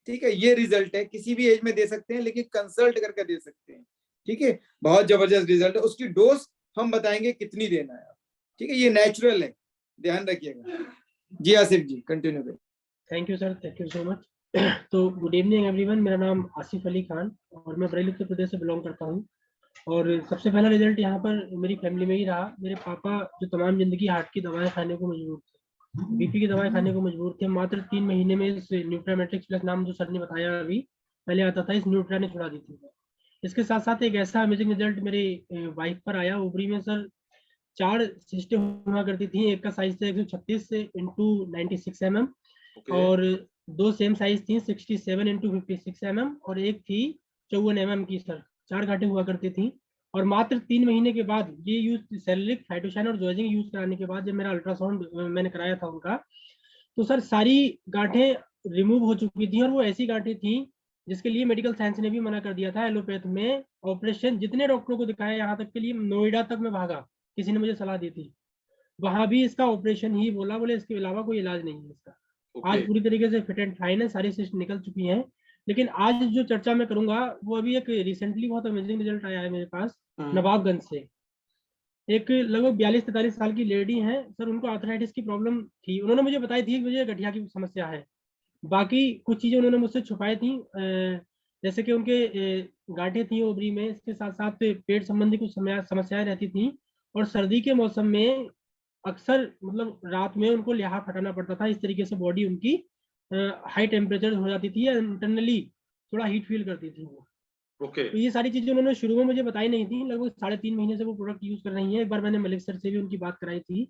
ठीक है, ये रिजल्ट है। किसी भी एज में दे सकते हैं, लेकिन कंसल्ट करके दे सकते हैं। ठीक है, बहुत जबरदस्त रिजल्ट है। उसकी डोज हम बताएंगे कितनी देना है। ठीक है, ये नेचुरल है, ध्यान रखिएगा। जी आसिफ जी, कंटिन्यू करें। Thank you sir, thank you so much. तो गुड इवनिंग एवरीवन, मेरा नाम आसिफ अली खान और मैं बरेली उत्तर प्रदेश से बिलोंग करता हूँ। और सबसे पहला रिजल्ट यहाँ पर मेरी फैमिली में ही रहा। मेरे पापा जो तमाम जिंदगी हार्ट की दवाएं खाने को मजबूर थे, बीपी की दवाएं खाने को मजबूर थे, मात्र 3 महीने में इस न्यूट्रामेट्रिक्स प्लस नाम जो सर ने बताया अभी पहले आता था, इस न्यूट्रा ने छुड़ा दी थी। इसके साथ साथ एक ऐसा अमेजिंग रिजल्ट मेरी वाइफ पर आया। ओवरी में सर 4 सिस्टें हुआ करती थी। एक का साइज था 136 से इंटू 96 mm और 2 सेम साइज थी 67 इंटू 56 mm और एक थी 54 mm की। सर 4 गांठें हुआ करती थी और मात्र 3 महीने के बाद ये यूज सेरेलिक, फाइटोशाइन और जोजिंग यूज कराने के बाद जब मेरा अल्ट्रासाउंड मैंने कराया था उनका, तो सर सारी गांठें रिमूव हो चुकी थी। और वो ऐसी गांठें थी जिसके लिए मेडिकल साइंस ने भी मना कर दिया था। एलोपैथ में ऑपरेशन जितने डॉक्टरों को दिखाया, यहाँ तक के लिए नोएडा तक मैं भागा, किसी ने मुझे सलाह दी थी, वहां भी इसका ऑपरेशन ही बोले, इसके अलावा कोई इलाज नहीं है इसका। आज पूरी तरीके से फिट एंड फाइन है, सारी सिस्ट निकल चुकी हैं। लेकिन आज जो चर्चा मैं करूंगा वो अभी एक रिसेंटली बहुत अमेजिंग रिजल्ट आया है मेरे पास नवाबगंज से। एक लगभग 42-43 साल की लेडी है सर, उनको आर्थराइटिस की प्रॉब्लम थी। उन्होंने मुझे बताई थी कि मुझे गठिया की समस्या है। बाकी कुछ चीजें उन्होंने मुझसे छुपाई थी, जैसे कि उनके गांठें थी ओवरी में, इसके साथ साथ पेट संबंधी कुछ समस्याएं रहती थी। और सर्दी के मौसम में अक्सर मतलब रात में उनको लिहाफ हटाना पड़ता था। इस तरीके से बॉडी उनकी हाई टेम्परेचर हो जाती थी या इंटरनली थोड़ा हीट फील करती थी वो। तो ये सारी चीजें उन्होंने शुरू में मुझे बताई नहीं थी। लगभग 3.5 महीने से वो प्रोडक्ट यूज कर रही हैं। एक बार मैंने मलिक सर से भी उनकी बात कराई थी,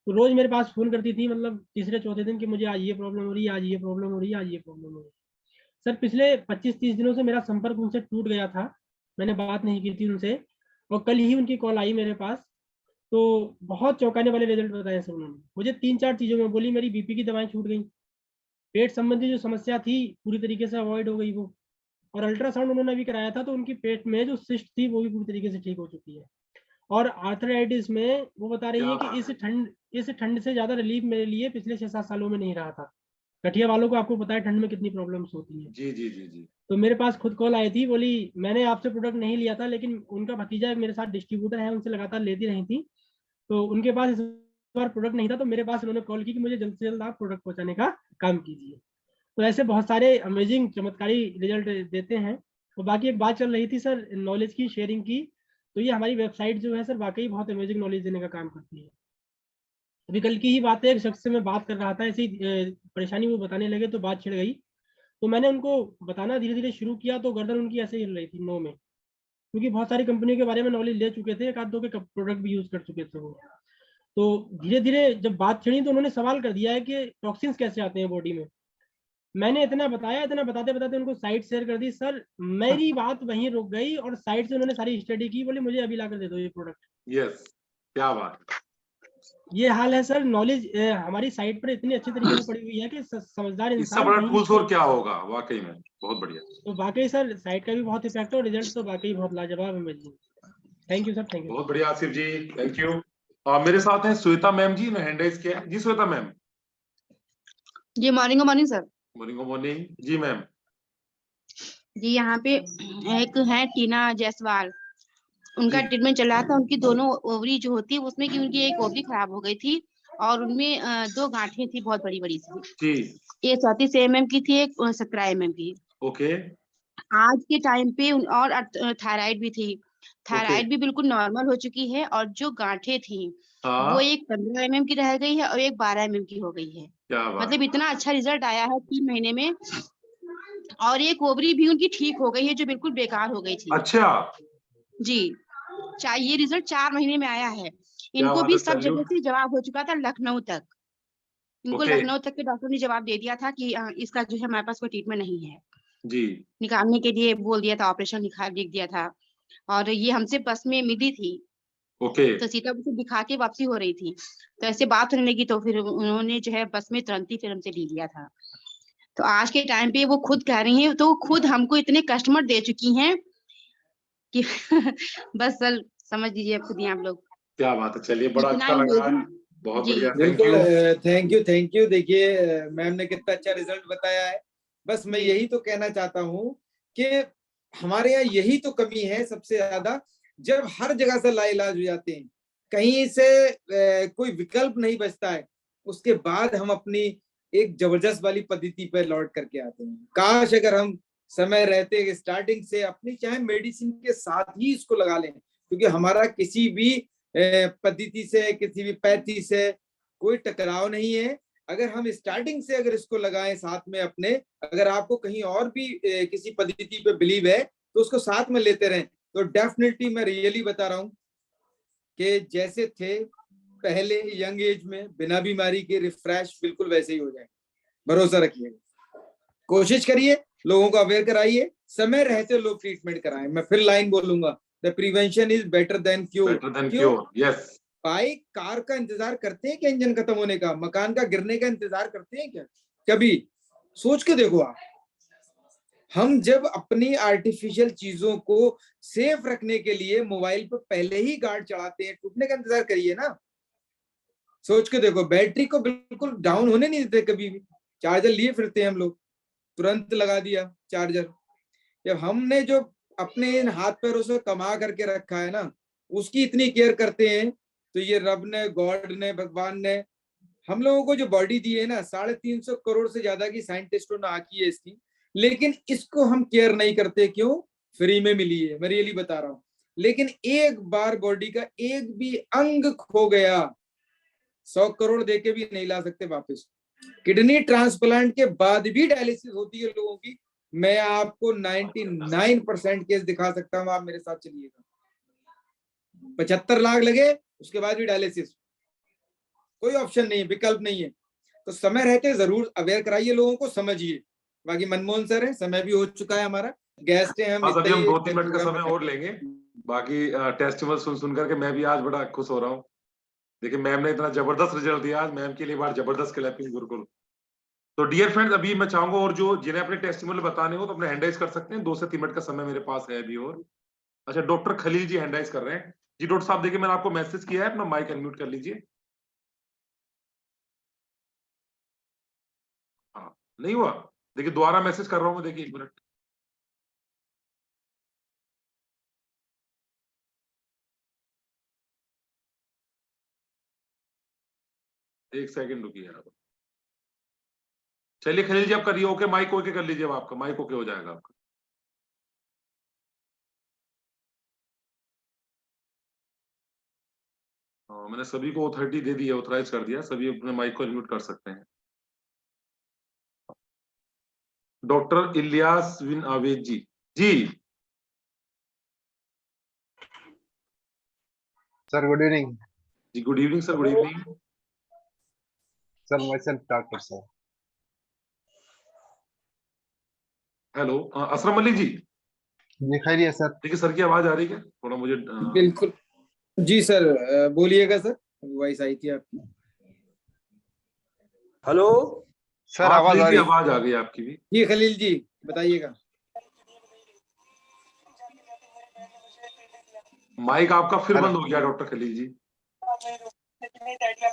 तो रोज मेरे पास फोन करती थी, मतलब तीसरे चौथे दिन कि मुझे आज ये प्रॉब्लम हो रही है, आज ये प्रॉब्लम हो रही है, आज ये प्रॉब्लम हो रही है। सर पिछले 25-30 दिनों से मेरा संपर्क उनसे टूट गया था, मैंने बात नहीं की थी उनसे, और कल ही उनकी कॉल आई मेरे पास। तो बहुत चौंकाने वाले रिजल्ट बताए सर उन्होंने मुझे। 3-4 चीजों में बोली, मेरी बीपी की दवाएं छूट गई, पेट संबंधी जो समस्या थी पूरी तरीके से अवॉइड हो गई वो, और अल्ट्रासाउंड उन्होंने अभी कराया था तो उनकी पेट में जो सिस्ट थी वो भी पूरी तरीके से ठीक हो चुकी है। और आर्थराइटिस में वो बता रही है कि इस ठंड से ज्यादा रिलीफ मेरे लिए पिछले 6-7 सालों में नहीं रहा था। गठिया वालों को आपको पता है ठंड में कितनी प्रॉब्लम्स होती है। जी जी जी जी। तो मेरे पास खुद कॉल आई थी, बोली मैंने आपसे प्रोडक्ट नहीं लिया था, लेकिन उनका भतीजा मेरे साथ डिस्ट्रीब्यूटर है, उनसे लगातार लेती रही थी, तो उनके पास इस बार प्रोडक्ट नहीं था, तो मेरे पास उन्होंने कॉल की कि मुझे जल्द से जल्द आप प्रोडक्ट पहुंचाने का काम कीजिए। तो ऐसे बहुत सारे अमेजिंग चमत्कारी रिजल्ट देते हैं। तो बाकी एक बात चल रही थी सर नॉलेज की, शेयरिंग की, तो ये हमारी वेबसाइट जो है सर वाकई बहुत अमेजिंग नॉलेज देने का काम करती है। अभी कल की ही बात है, एक शख्स से मैं बात कर रहा था, ऐसी परेशानी वो बताने लगे तो बात छिड़ गई, तो मैंने उनको बताना धीरे धीरे शुरू किया, तो गर्दन उनकी ऐसे हिल रही थी नो में, क्योंकि बहुत सारी कंपनियों के बारे में नॉलेज ले चुके थे, 1-2 के प्रोडक्ट भी यूज कर चुके थे वो। तो धीरे धीरे जब बात छिड़ी तो उन्होंने सवाल कर दिया है कि टॉक्सिन्स कैसे आते हैं बॉडी में। मैंने इतना बताया, इतना बताते बताते उनको साइट शेयर कर दी सर, मेरी बात वहीं रुक गई और साइट से उन्होंने सारी स्टडी की, बोले मुझे अभी लाकर दे दो ये प्रोडक्ट। यस, क्या बात। ये हाल है सर, नॉलेज हमारी साइट पर इतनी अच्छी तरीके से पड़ी हुई है कि समझदार इससे इंसान बड़ा टूल्स और क्या होगा, वाकई में बहुत बढ़िया। तो वाकई सर साइट का भी बहुत इफेक्ट है और रिजल्ट तो वाकई बहुत लाजवाब है मेरे। Thank you sir, thank you. बहुत बढ़िया आसिफ जी, थैंक यू। मेरे साथ हैं श्वेता मैम जी, ने हैंड राइज किया है। जी श्वेता मैम। जी मॉर्निंग सर। मॉर्निंग जी मैम। जी यहाँ पे एक है टीना जायसवाल, उनका ट्रीटमेंट चल रहा था। उनकी दोनों ओवरी जो होती है उसमें की उनकी एक ओवरी खराब हो गई थी और उनमें 2 गांठें थी बहुत बड़ी बड़ी सी। एक 34 mm की थी, एक 17 mm की। ओके। आज के टाइम पे और थायराइड भी थी, थायराइड भी बिल्कुल नॉर्मल हो चुकी है, और जो गांठें थी वो एक 15 mm की रह गई है और एक 12 mm की हो गई है। मतलब इतना अच्छा रिजल्ट आया है 3 महीने में। और एक ओवरी भी उनकी ठीक हो गई है जो बिल्कुल बेकार हो गई थी। अच्छा जी, ये रिजल्ट 4 महीने में आया है। इनको भी सब जगह से जवाब हो चुका था, लखनऊ तक। इनको लखनऊ तक के डॉक्टर ने जवाब दे दिया था कि इसका जो है हमारे पास कोई ट्रीटमेंट नहीं है जी, निकालने के लिए बोल दिया था, ऑपरेशन लिख दिया था। और ये हमसे बस में मिली थी, तो सीतापुर से दिखा के वापसी हो रही थी, तो ऐसे बात होने लगी, तो फिर उन्होंने जो है बस में तुरंत ही फिर हमसे ले लिया था। तो आज के टाइम पे वो खुद कह रही हैं, तो खुद हमको इतने कस्टमर दे चुकी हैं कि बस सर समझ लीजिए खुद ही आप लोग। क्या बात है, चलिए बड़ा इतना अच्छा ही लगा, मेरी- बहुत जी। बढ़िया, थैंक बिल्कुल, यू। Thank you. देखिए मैम ने कितना अच्छा रिजल्ट बताया है। बस मैं जी। यही तो कहना चाहता हूँ कि हमारे यहाँ यही तो कमी है सबसे ज्यादा, जब हर जगह से लाइलाज हो जाते हैं, कहीं से कोई विकल्प नहीं बचता है, उसके बाद हम अपनी एक जबरदस्त वाली पद्धति पर लौट करके आते हैं। काश अगर हम समय रहते स्टार्टिंग से अपनी चाहे मेडिसिन के साथ ही इसको लगा लें, क्योंकि हमारा किसी भी पद्धति से, किसी भी पैथी से कोई टकराव नहीं है। अगर हम स्टार्टिंग से अगर इसको लगाएं साथ में अपने, अगर आपको कहीं और भी किसी पद्धति पे बिलीव है तो उसको साथ में लेते रहें, तो डेफिनेटली मैं रियली बता रहा हूं कि जैसे थे पहले यंग एज में बिना बीमारी के, रिफ्रेश बिल्कुल वैसे ही हो जाए। भरोसा रखिए, कोशिश करिए, लोगों को अवेयर कराइए, समय रहते लोग ट्रीटमेंट कराएं। मैं फिर लाइन बोलूंगा, the prevention is better than cure. क्यों? यस। बाइक कार का इंतजार करते हैं क्या इंजन खत्म होने का? मकान का गिरने का इंतजार करते हैं क्या कभी? सोच के देखो आप। हम जब अपनी आर्टिफिशियल चीजों को सेफ रखने के लिए मोबाइल पर पहले ही गार्ड चढ़ाते हैं, टूटने का इंतजार करिए ना। सोच के देखो, बैटरी को बिल्कुल डाउन होने नहीं देते कभी भी। चार्जर लिए फिरते हैं हम लोग, तुरंत लगा दिया चार्जर। जब हमने जो अपने इन हाथ पैरों से कमा करके रखा है ना, उसकी इतनी केयर करते हैं, तो ये रब ने, गॉड ने, भगवान ने हम लोगों को जो बॉडी दी है ना, 350 करोड़ से ज्यादा की साइंटिस्टों ने आकी है इसकी, लेकिन इसको हम केयर नहीं करते। क्यों? फ्री में मिली है, मैं रियली बता रहा हूँ। लेकिन एक बार बॉडी का एक भी अंग खो गया, 100 करोड़ देके भी नहीं ला सकते वापस। किडनी ट्रांसप्लांट के बाद भी डायलिसिस होती है लोगों की। मैं आपको 99% केस दिखा सकता हूं, आप मेरे साथ चलिएगा। 75 लाख लगे, उसके बाद भी डायलिसिस, कोई ऑप्शन नहीं है, विकल्प नहीं है। तो समय रहते जरूर अवेयर कराइए, लोगों को समझिए। बाकी मनमोहन सर है, समय भी हो चुका है हमारा, गेस्ट है, हम बस अभी हम 2-3 मिनट का प्रोग्राम समय और लेंगे। बाकी टेस्टिमोनियल सुन करके मैं भी आज बड़ा खुश हो रहा हूँ। देखिए मैम ने इतना जबरदस्त रिजल्ट दिया आज, मैम के लिए बार जबरदस्त क्लैपिंग बिल्कुल। तो डियर फ्रेंड्स, अभी मैं चाहूंगा और जो जिन्हें अपने टेस्टिमोनियल बताने हो तो अपने हैंड राइज कर सकते हैं। 2 से 3 मिनट का समय मेरे पास है अभी और। अच्छा, डॉक्टर खलील जी हैंड राइज कर रहे हैं। जी डॉक्टर साहब, देखिए मैंने आपको मैसेज किया है, अपना माइक अनम्यूट कर लीजिए। हाँ, नहीं हुआ? देखिए दोबारा मैसेज कर रहा हूँ मैं, देखिए 1 मिनट। एक सेकंड रुकिए आप। चलिए खलील जी आप करिए, ओके माइक ओके कर लीजिए, अब आपका माइक ओके हो जाएगा आपका। मैंने सभी को ऑथोरिटी दे दी है, ऑथराइज कर दिया, सभी अपने माइक को अनम्यूट कर सकते हैं। डॉक्टर इलियास बिन आवेद जी। जी सर गुड इवनिंग। जी good evening sir, good evening sir. Myself doctor sir. Hello Aslam Malik ji. जी खैरियत सर। देखिए सर की आवाज आ रही है क्या? थोड़ा मुझे बिल्कुल जी सर, बोलिएगा सर, वॉइस आई थी आपकी। हेलो सर, आवाज आ रही? आवाज आ गई आपकी भी। जी खलील जी बताइएगा। माइक आपका फिर बंद हो गया डॉक्टर खलील जी।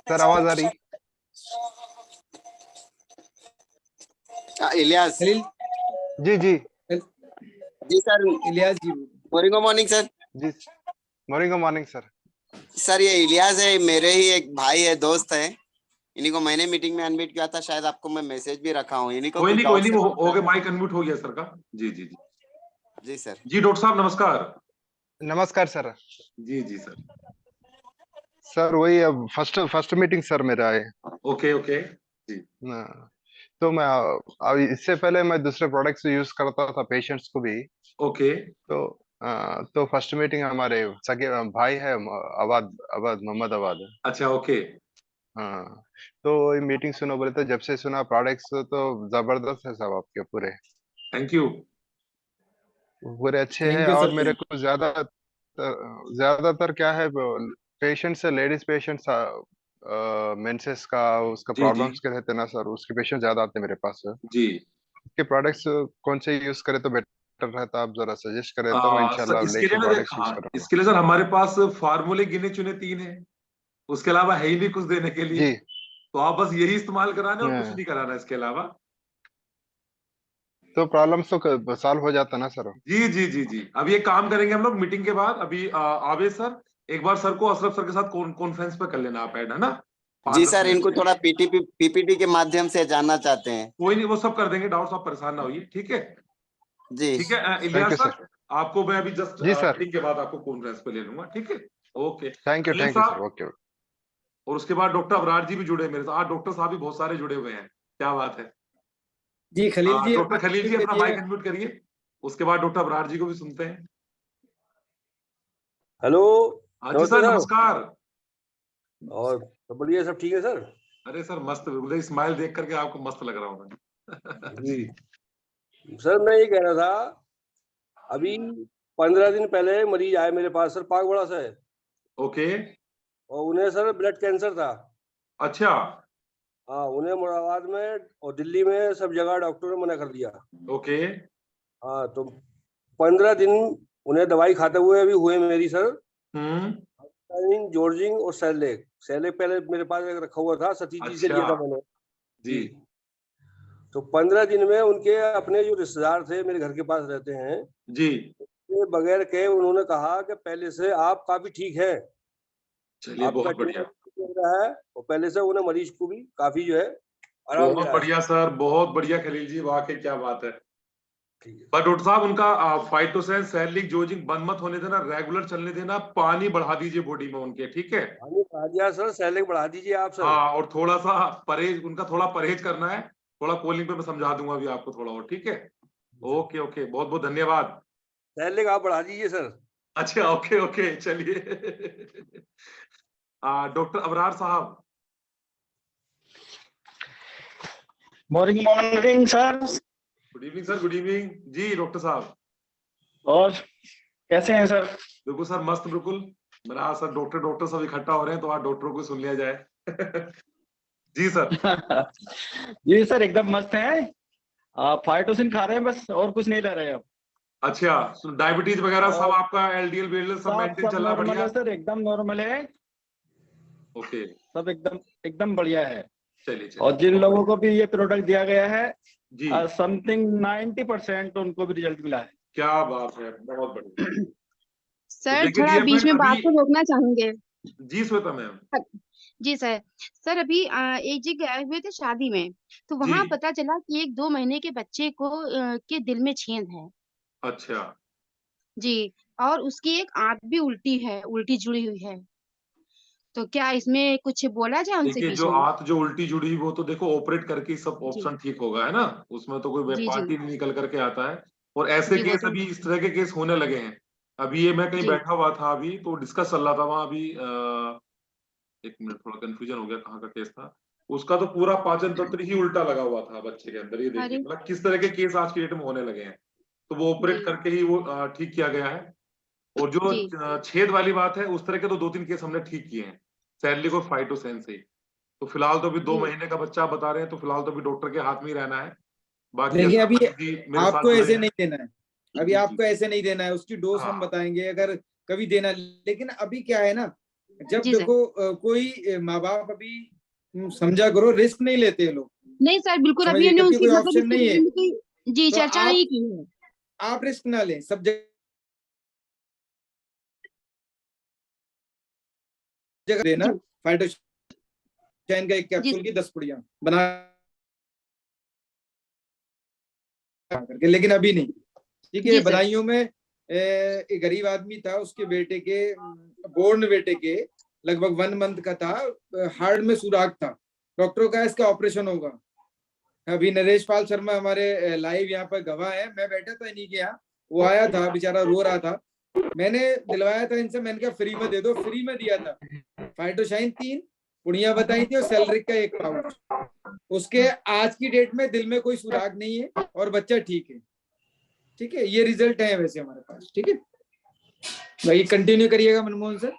सर आवाज आ रही? इलियास खलील जी जी जी सर। इलियास जी मॉर्निंग सर। जी मॉर्निंग सर। सर ये इलियास है, मेरे ही एक भाई है, दोस्त है। इन्हीं को मैंने मीटिंग में अनम्यूट किया था, शायद आपको मैं मैसेज भी रखा हूँ। इन्हीं को कोई नहीं वो हो गया, है। माइक अनम्यूट हो गया सर का। जी जी जी जी सर। जी डॉक्टर साहब नमस्कार। नमस्कार सर। जी जी सर। सर वही अब फर्स्ट मीटिंग सर मेरा है। ओके ओके जी। तो मैं अब इससे पहले मैं दूसरे प्रोडक्ट्स यूज करता था पेशेंट्स को भी। ओके। तो फर्स्ट मीटिंग हमारे सगे भाई है, अबाद मोहम्मद अबाद। अच्छा ओके। हाँ, तो ये मीटिंग सुनो बोले तो जब से सुना प्रोडक्ट्स तो जबरदस्त है सब आपके पूरे। Thank you. पूरे अच्छे Thank हैं। you, और sir. मेरे को ज्यादातर क्या है, पेशेंट्स लेडीज पेशेंट्स मेंसेस का उसका जी जी प्रॉब्लम्स के रहते ना सर, उसके पेशेंट ज्यादा आते हैं मेरे पास। जी। इसके प्रोडक्ट्स कौन से यूज करे तो बेटर बेटर है तो आप जरा सजेस्ट करें तो मैं इंशाल्लाह इसके लेके लिए प्रोडक्ट्स यूज करूंगा। इसके लिए सर हमारे पास फार्मूले गिने चुने 3 है, उसके अलावा है ही नहीं कुछ देने के लिए। जी तो आप बस यही इस्तेमाल कराना और कुछ हाँ, नहीं कराना इसके अलावा। तो प्रॉब्लम्स तो सॉल्व हो जाता ना सर। जी जी जी जी, अब ये काम करेंगे हम लोग मीटिंग के बाद। अभी आवेश सर, एक बार सर को अशरफ सर के साथ कॉन्फ्रेंस पे कर लेना आप ऐड, है ना? जी 5-10 सर, मिनट इनको के थोड़ा लिए। पीपीटी के माध्यम से जानना चाहते हैं। कोई नहीं, वो सब कर देंगे, डाउट्स आप परेशान ना होइए, ठीक है? जी ठीक है thank Ilyas you sir, sir. आपको मैं अभी जस्ट जी सर, मीटिंग के बाद आपको कॉन्फ्रेंस पे ले लूंगा, ठीक है? Okay thank you Khalil sir. साहब, ओके और उसके बाद डॉक्टर अबरार जी भी जुड़े मेरे साथ। डॉक्टर साहब भी बहुत सारे जुड़े हुए हैं, क्या बात है। जी खलील जी, डॉक्टर खलील जी अपना करिएगा। माइक अनम्यूट करिए, उसके बाद डॉक्टर अबरार जी को भी सुनते हैं। हेलो। हाँ जी नमस्ते सर, सर। नमस्कार। और सब बढ़िया, सब ठीक है सर। अरे सर मस्त, बिल्कुल स्माइल देख करके आपको मस्त लग रहा होगा। जी सर मैं ये कह रहा था, अभी 15 दिन पहले मरीज आए मेरे पास सर, पागबड़ा से। ओके, और उन्हें सर ब्लड कैंसर था। अच्छा हाँ, उन्हें मुरादाबाद में और दिल्ली में सब जगह डॉक्टर ने मना कर दिया। ओके, हाँ, तो 15 दिन उन्हें दवाई खाते हुए अभी हुए मेरी सर। जॉर्जिंग और सैलेक पहले मेरे पास एक रखा हुआ था, सतीश जी से लिया था मैंने। जी तो 15 दिन में उनके अपने जो रिश्तेदार थे मेरे घर के पास रहते हैं जी, के बगैर के उन्होंने कहा कि पहले से आप काफी ठीक है, चलिए आपका बहुत बढ़िया, लग रहा है, और पहले से उन्हें मरीज को भी काफी जो है आराम बहुत मिला है। बढ़िया सर, बहुत बढ़िया खलील जी, वाकई क्या बात है। पर डॉक्टर साहब उनका फाइटोसैन सैलिक जोजिंग बंद मत होने देना, रेगुलर चलने देना, पानी बढ़ा दीजिए बॉडी में उनके, ठीक है? पानी बढ़ा दिया सर, सैलेक बढ़ा दीजिए आप सर। हाँ, और थोड़ा सा परहेज, उनका थोड़ा परहेज करना है, थोड़ा कोलिंग पे मैं समझा दूंगा अभी आपको थोड़ा और, ठीक है? ओके ओके, बहुत बहुत धन्यवाद। सैलेक आप बढ़ा दीजिए सर। अच्छा ओके ओके, चलिए। Doctor Abrar sahab. Morning sir. Good evening sir, good evening ji doctor sahab. और कैसे हैं सर? बिल्कुल सर, मस्त बिल्कुल। मेरा आज सर डॉक्टर सब इकट्ठा हो रहे हैं, तो आज डॉक्टरों को सुन लिया जाए। जी सर। जी सर, एकदम मस्त है। फाइटोसिन खा रहे हैं बस, और कुछ नहीं ले रहे हैं अब। अच्छा, डायबिटीज वगैरह सब आपका एलडीएल बीएलडीएल सब मेंटेन चल रहा है? नॉर्मल बढ़िया है सर, एकदम नॉर्मल है। ओके, सब एकदम बढ़िया है। चलिए और जिन लोगों को भी ये प्रोडक्ट दिया गया है जी, समथिंग 90% उनको भी रिजल्ट मिला है। क्या बात है, बहुत बढ़िया। सर थोड़ा बीच में बात को रोकना चाहेंगे। जी श्वेता मैम। जी सर अभी एक जी गए हुए थे शादी में, तो वहां जी। पता चला कि एक 2 महीने के बच्चे को के दिल में छेद है अच्छा, जी, और उसकी एक आंत भी उल्टी जुड़ी हुई है। तो क्या इसमें कुछ बोला जाए उनसे देखिए बीच जो में? आंत जो उल्टी जुड़ी वो तो देखो ऑपरेट करके ही सब जी ऑप्शन ठीक होगा, है ना? उसमें तो कोई जी जी पार्टी नहीं निकल करके आता है। और ऐसे जी वो केस तो अभी इस तरह के केस होने लगे हैं। अभी ये मैं कहीं जी बैठा हुआ था अभी, तो डिस्कस चल रहा था वहां अभी। एक मिनट, थोड़ा कंफ्यूजन हो गया कहाँ का केस था। उसका तो पूरा पाचन तंत्र ही उल्टा लगा हुआ था बच्चे के अंदर। ये देखिए अरे मतलब किस तरह के केस आज की डेट में होने लगे हैं। तो वो ऑपरेट जी करके ही वो ठीक किया गया है। और जो जी छेद वाली बात है, उस तरह के तो 2-3 केस हमने ठीक किए हैं, सैलिक और फाइटोसैन से ही। तो फिलहाल तो अभी 2 जी महीने का बच्चा आप बता रहे हैं, तो फिलहाल तो अभी डॉक्टर के हाथ में ही रहना है। बाकी देखिए अशरफ अभी अली जी मेरे साथ आपको जुड़े ऐसे हैं। नहीं देना है, अभी जी जी, आपको ऐसे नहीं देना है, उसकी डोज हम हाँ बताएंगे अगर कभी देना। लेकिन अभी क्या है ना, जब जी सर। देखो कोई माँ बाप अभी समझा करो, रिस्क नहीं लेते ये लोग, नहीं सर, बिल्कुल अभी समझिए, हमने क्योंकि उनकी कोई मतलब ऑप्शन इसके नहीं बारे है। में कोई जी तो चर्चा नहीं की है। आप रिस्क ना लें, सब जगह देना। जी फाइटोशैन का एक जी कैप्सूल की 10 पुड़ियां बना करके, लेकिन अभी नहीं, ठीक है? जी सर। बदायूं में एक गरीब आदमी था, उसके बेटे के बोर्न बेटे के लगभग 1 मंथ का था, हार्ट में सुराख था, डॉक्टरों का इसका ऑपरेशन होगा। अभी नरेश पाल शर्मा हमारे लाइव यहाँ पर गवाह है, मैं बैठा था इन्हीं के यहाँ, वो आया था, बेचारा रो रहा था, मैंने दिलवाया था इनसे, मैंने कहा फ्री में दे दो, फ्री में दिया था। फाइटोशाइन 3 पुड़ियां बताई थी और सेलरिक का 1 पाउच। उसके आज की डेट में दिल में कोई सुराग नहीं है और बच्चा ठीक है, ठीक है? ये रिजल्ट है वैसे हमारे पास, ठीक है भाई? कंटिन्यू करिएगा मनमोहन सर।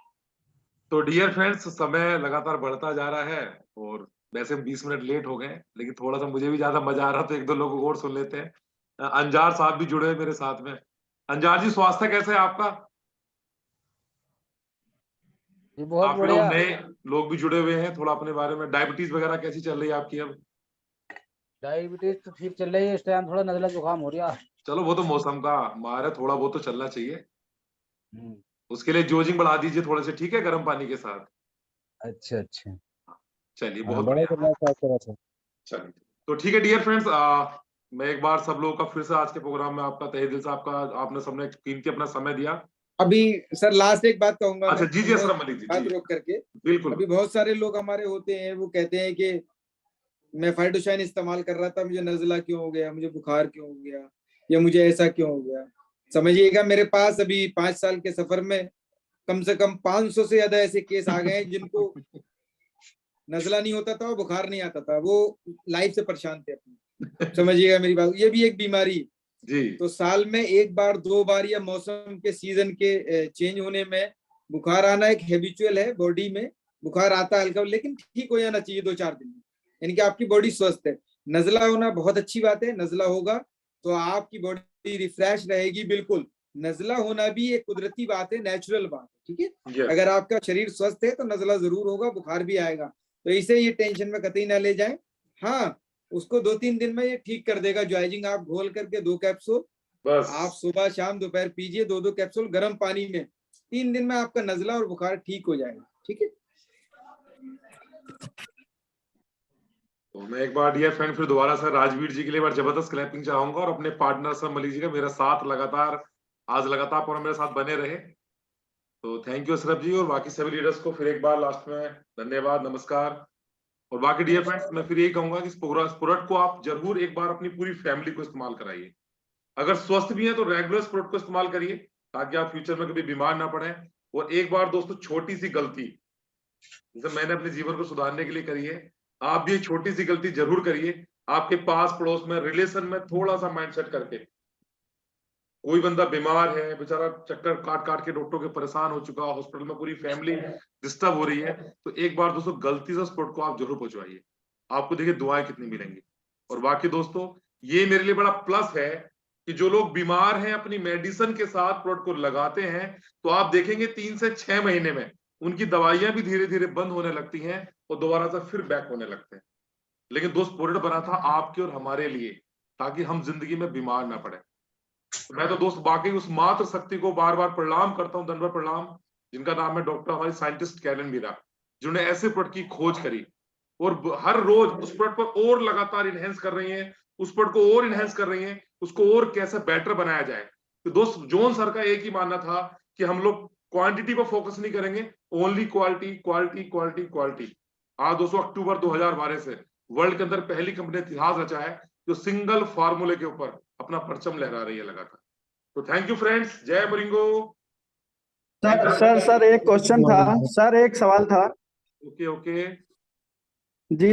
तो डियर फ्रेंड्स, समय लगातार बढ़ता जा रहा है और वैसे 20 मिनट लेट हो गए, लेकिन थोड़ा सा मुझे भी ज्यादा मजा आ रहा, तो 1-2 लोगों को और सुन लेते हैं। अंजार साहब भी जुड़े हैं मेरे साथ में। अंजार जी, स्वास्थ्य कैसा है आपका? जी बहुत काफी बढ़िया। लोग नए लोग भी जुड़े हुए हैं, थोड़ा अपने बारे में, डायबिटीज वगैरह कैसी चल रही है आपकी अब? डायबिटीज तो ठीक चल रही है, इस टाइम थोड़ा नजला जुकाम हो रहा है। चलो वो तो मौसम का मार है, थोड़ा बहुत तो चलना चाहिए। हम्म, उसके लिए डोजिंग बढ़ा दीजिए थोड़े से, ठीक है, गर्म पानी के साथ। अच्छा अच्छा। चलिए हाँ बहुत बड़ा बढ़िया। करना चाहते थे। चलिए तो ठीक है डियर फ्रेंड्स, मैं एक बार सब लोगों का फिर से आज के प्रोग्राम में आपका तहे दिल से आपने सबने कीमती अपना समय दिया। अभी सर लास्ट एक बात कहूंगा अच्छा मैं, जी जी असलम मलिक जी, बात जी रोक करके। बिल्कुल। अभी बहुत सारे लोग हमारे होते हैं, वो कहते हैं कि मैं फाइटोशाइन इस्तेमाल कर रहा था, मुझे नजला क्यों हो गया, मुझे बुखार क्यों हो गया, या मुझे ऐसा क्यों हो गया। समझिएगा, मेरे पास अभी 5 साल के सफर में कम से कम 500 से ज्यादा ऐसे केस आ गए हैं जिनको नजला नहीं होता था और बुखार नहीं आता था, वो लाइफ से परेशान थे अपनी। समझिएगा मेरी बात, ये भी एक बीमारी जी। तो साल में एक बार 2 बार या मौसम के सीजन के चेंज होने में बुखार आना एक हैबिचुअल है, बॉडी में बुखार आता है हल्का, लेकिन ठीक हो जाना चाहिए 2-4 दिन में, यानी कि आपकी बॉडी स्वस्थ है। नजला होना बहुत अच्छी बात है, नजला होगा तो आपकी बॉडी रिफ्रेश रहेगी। बिल्कुल, नजला होना भी एक कुदरती बात है, नेचुरल बात है, ठीक है। अगर आपका शरीर स्वस्थ है तो नजला जरूर होगा, बुखार भी आएगा, तो इसे ये टेंशन में कतई ना ले जाए। हाँ, उसको 2-3 दिन में ये ठीक कर देगा। ज्वाइजिंग आप घोल करके 2 कैप्सूल बस आप सुबह शाम दोपहर पीजिए, 2-2 कैप्सूल गर्म पानी में, 3 दिन में आपका नजला और बुखार ठीक हो जाएगा, ठीक है। तो मैं एक बार डियर फ्रेंड फिर दोबारा सर राजवीर जी के लिए बार जबरदस्त क्लैपिंग चाहूंगा, और अपने पार्टनर सर मलिक जी का मेरा साथ लगातार आज लगातार और मेरे साथ बने रहे। तो थैंक यू अशरफ जी, और बाकी सभी लीडर्स को फिर एक बार लास्ट में धन्यवाद, नमस्कार। और बाकी डियर फ्रेंड्स, मैं फिर यही कहूंगा कि इस प्रोडक्ट को आप जरूर एक बार अपनी पूरी फैमिली को इस्तेमाल कराइए। अगर स्वस्थ भी है तो रेगुलर इस प्रोडक्ट को इस्तेमाल करिए, ताकि आप फ्यूचर में कभी बीमार ना पड़े। और एक बार दोस्तों, छोटी सी गलती जैसे मैंने अपने जीवन को सुधारने के लिए करी है, आप भी एक छोटी सी गलती जरूर करिए। आपके पास पड़ोस में, रिलेशन में थोड़ा सा माइंडसेट करके, कोई बंदा बीमार है बेचारा, चक्कर काट काट के डॉक्टर के परेशान हो चुका, हॉस्पिटल में पूरी फैमिली डिस्टर्ब हो रही है, तो एक बार दोस्तों गलती से स्पोर्ट को आप जरूर पहुंचवाइए। आपको देखिए दुआएं कितनी मिलेंगी। और बाकी दोस्तों, ये मेरे लिए बड़ा प्लस है कि जो लोग बीमार हैं अपनी मेडिसिन के साथ प्रोडक्ट को लगाते हैं, तो आप देखेंगे 3 से 6 महीने में उनकी दवाइयां भी धीरे धीरे बंद होने लगती हैं और दोबारा से फिर बैक होने लगते हैं। लेकिन दोस्त, प्रोडक्ट बना था आपके और हमारे लिए, ताकि हम जिंदगी में बीमार ना पड़े। मैं तो दोस्त बाकी उस मात्र शक्ति को बार बार प्रणाम करता हूँ, धन्यवाद प्रणाम, जिनका नाम है डॉक्टर हमारी साइंटिस्ट कैरन मीरा, जिन्होंने ऐसे प्रोडक्ट की खोज करी और हर रोज उस प्रोडक्ट पर और लगातार इनहेंस कर रही हैं, उस प्रोडक्ट को और इनहेंस कर रही हैं, उसको और कैसे बेटर बनाया जाए। तो दोस्त, जॉन सर का एक ही मानना था कि हम लोग क्वांटिटी पर फोकस नहीं करेंगे, only quality quality quality quality. आज दोस्तों अक्टूबर 2012 से वर्ल्ड के अंदर पहली कंपनी इतिहास रचा है जो सिंगल फार्मूले के ऊपर अपना परचम लहरा रही है लगातार। तो थैंक यू फ्रेंड्स, जय मोरिंगो। सर एक क्वेश्चन था सर, एक सवाल था। Okay okay.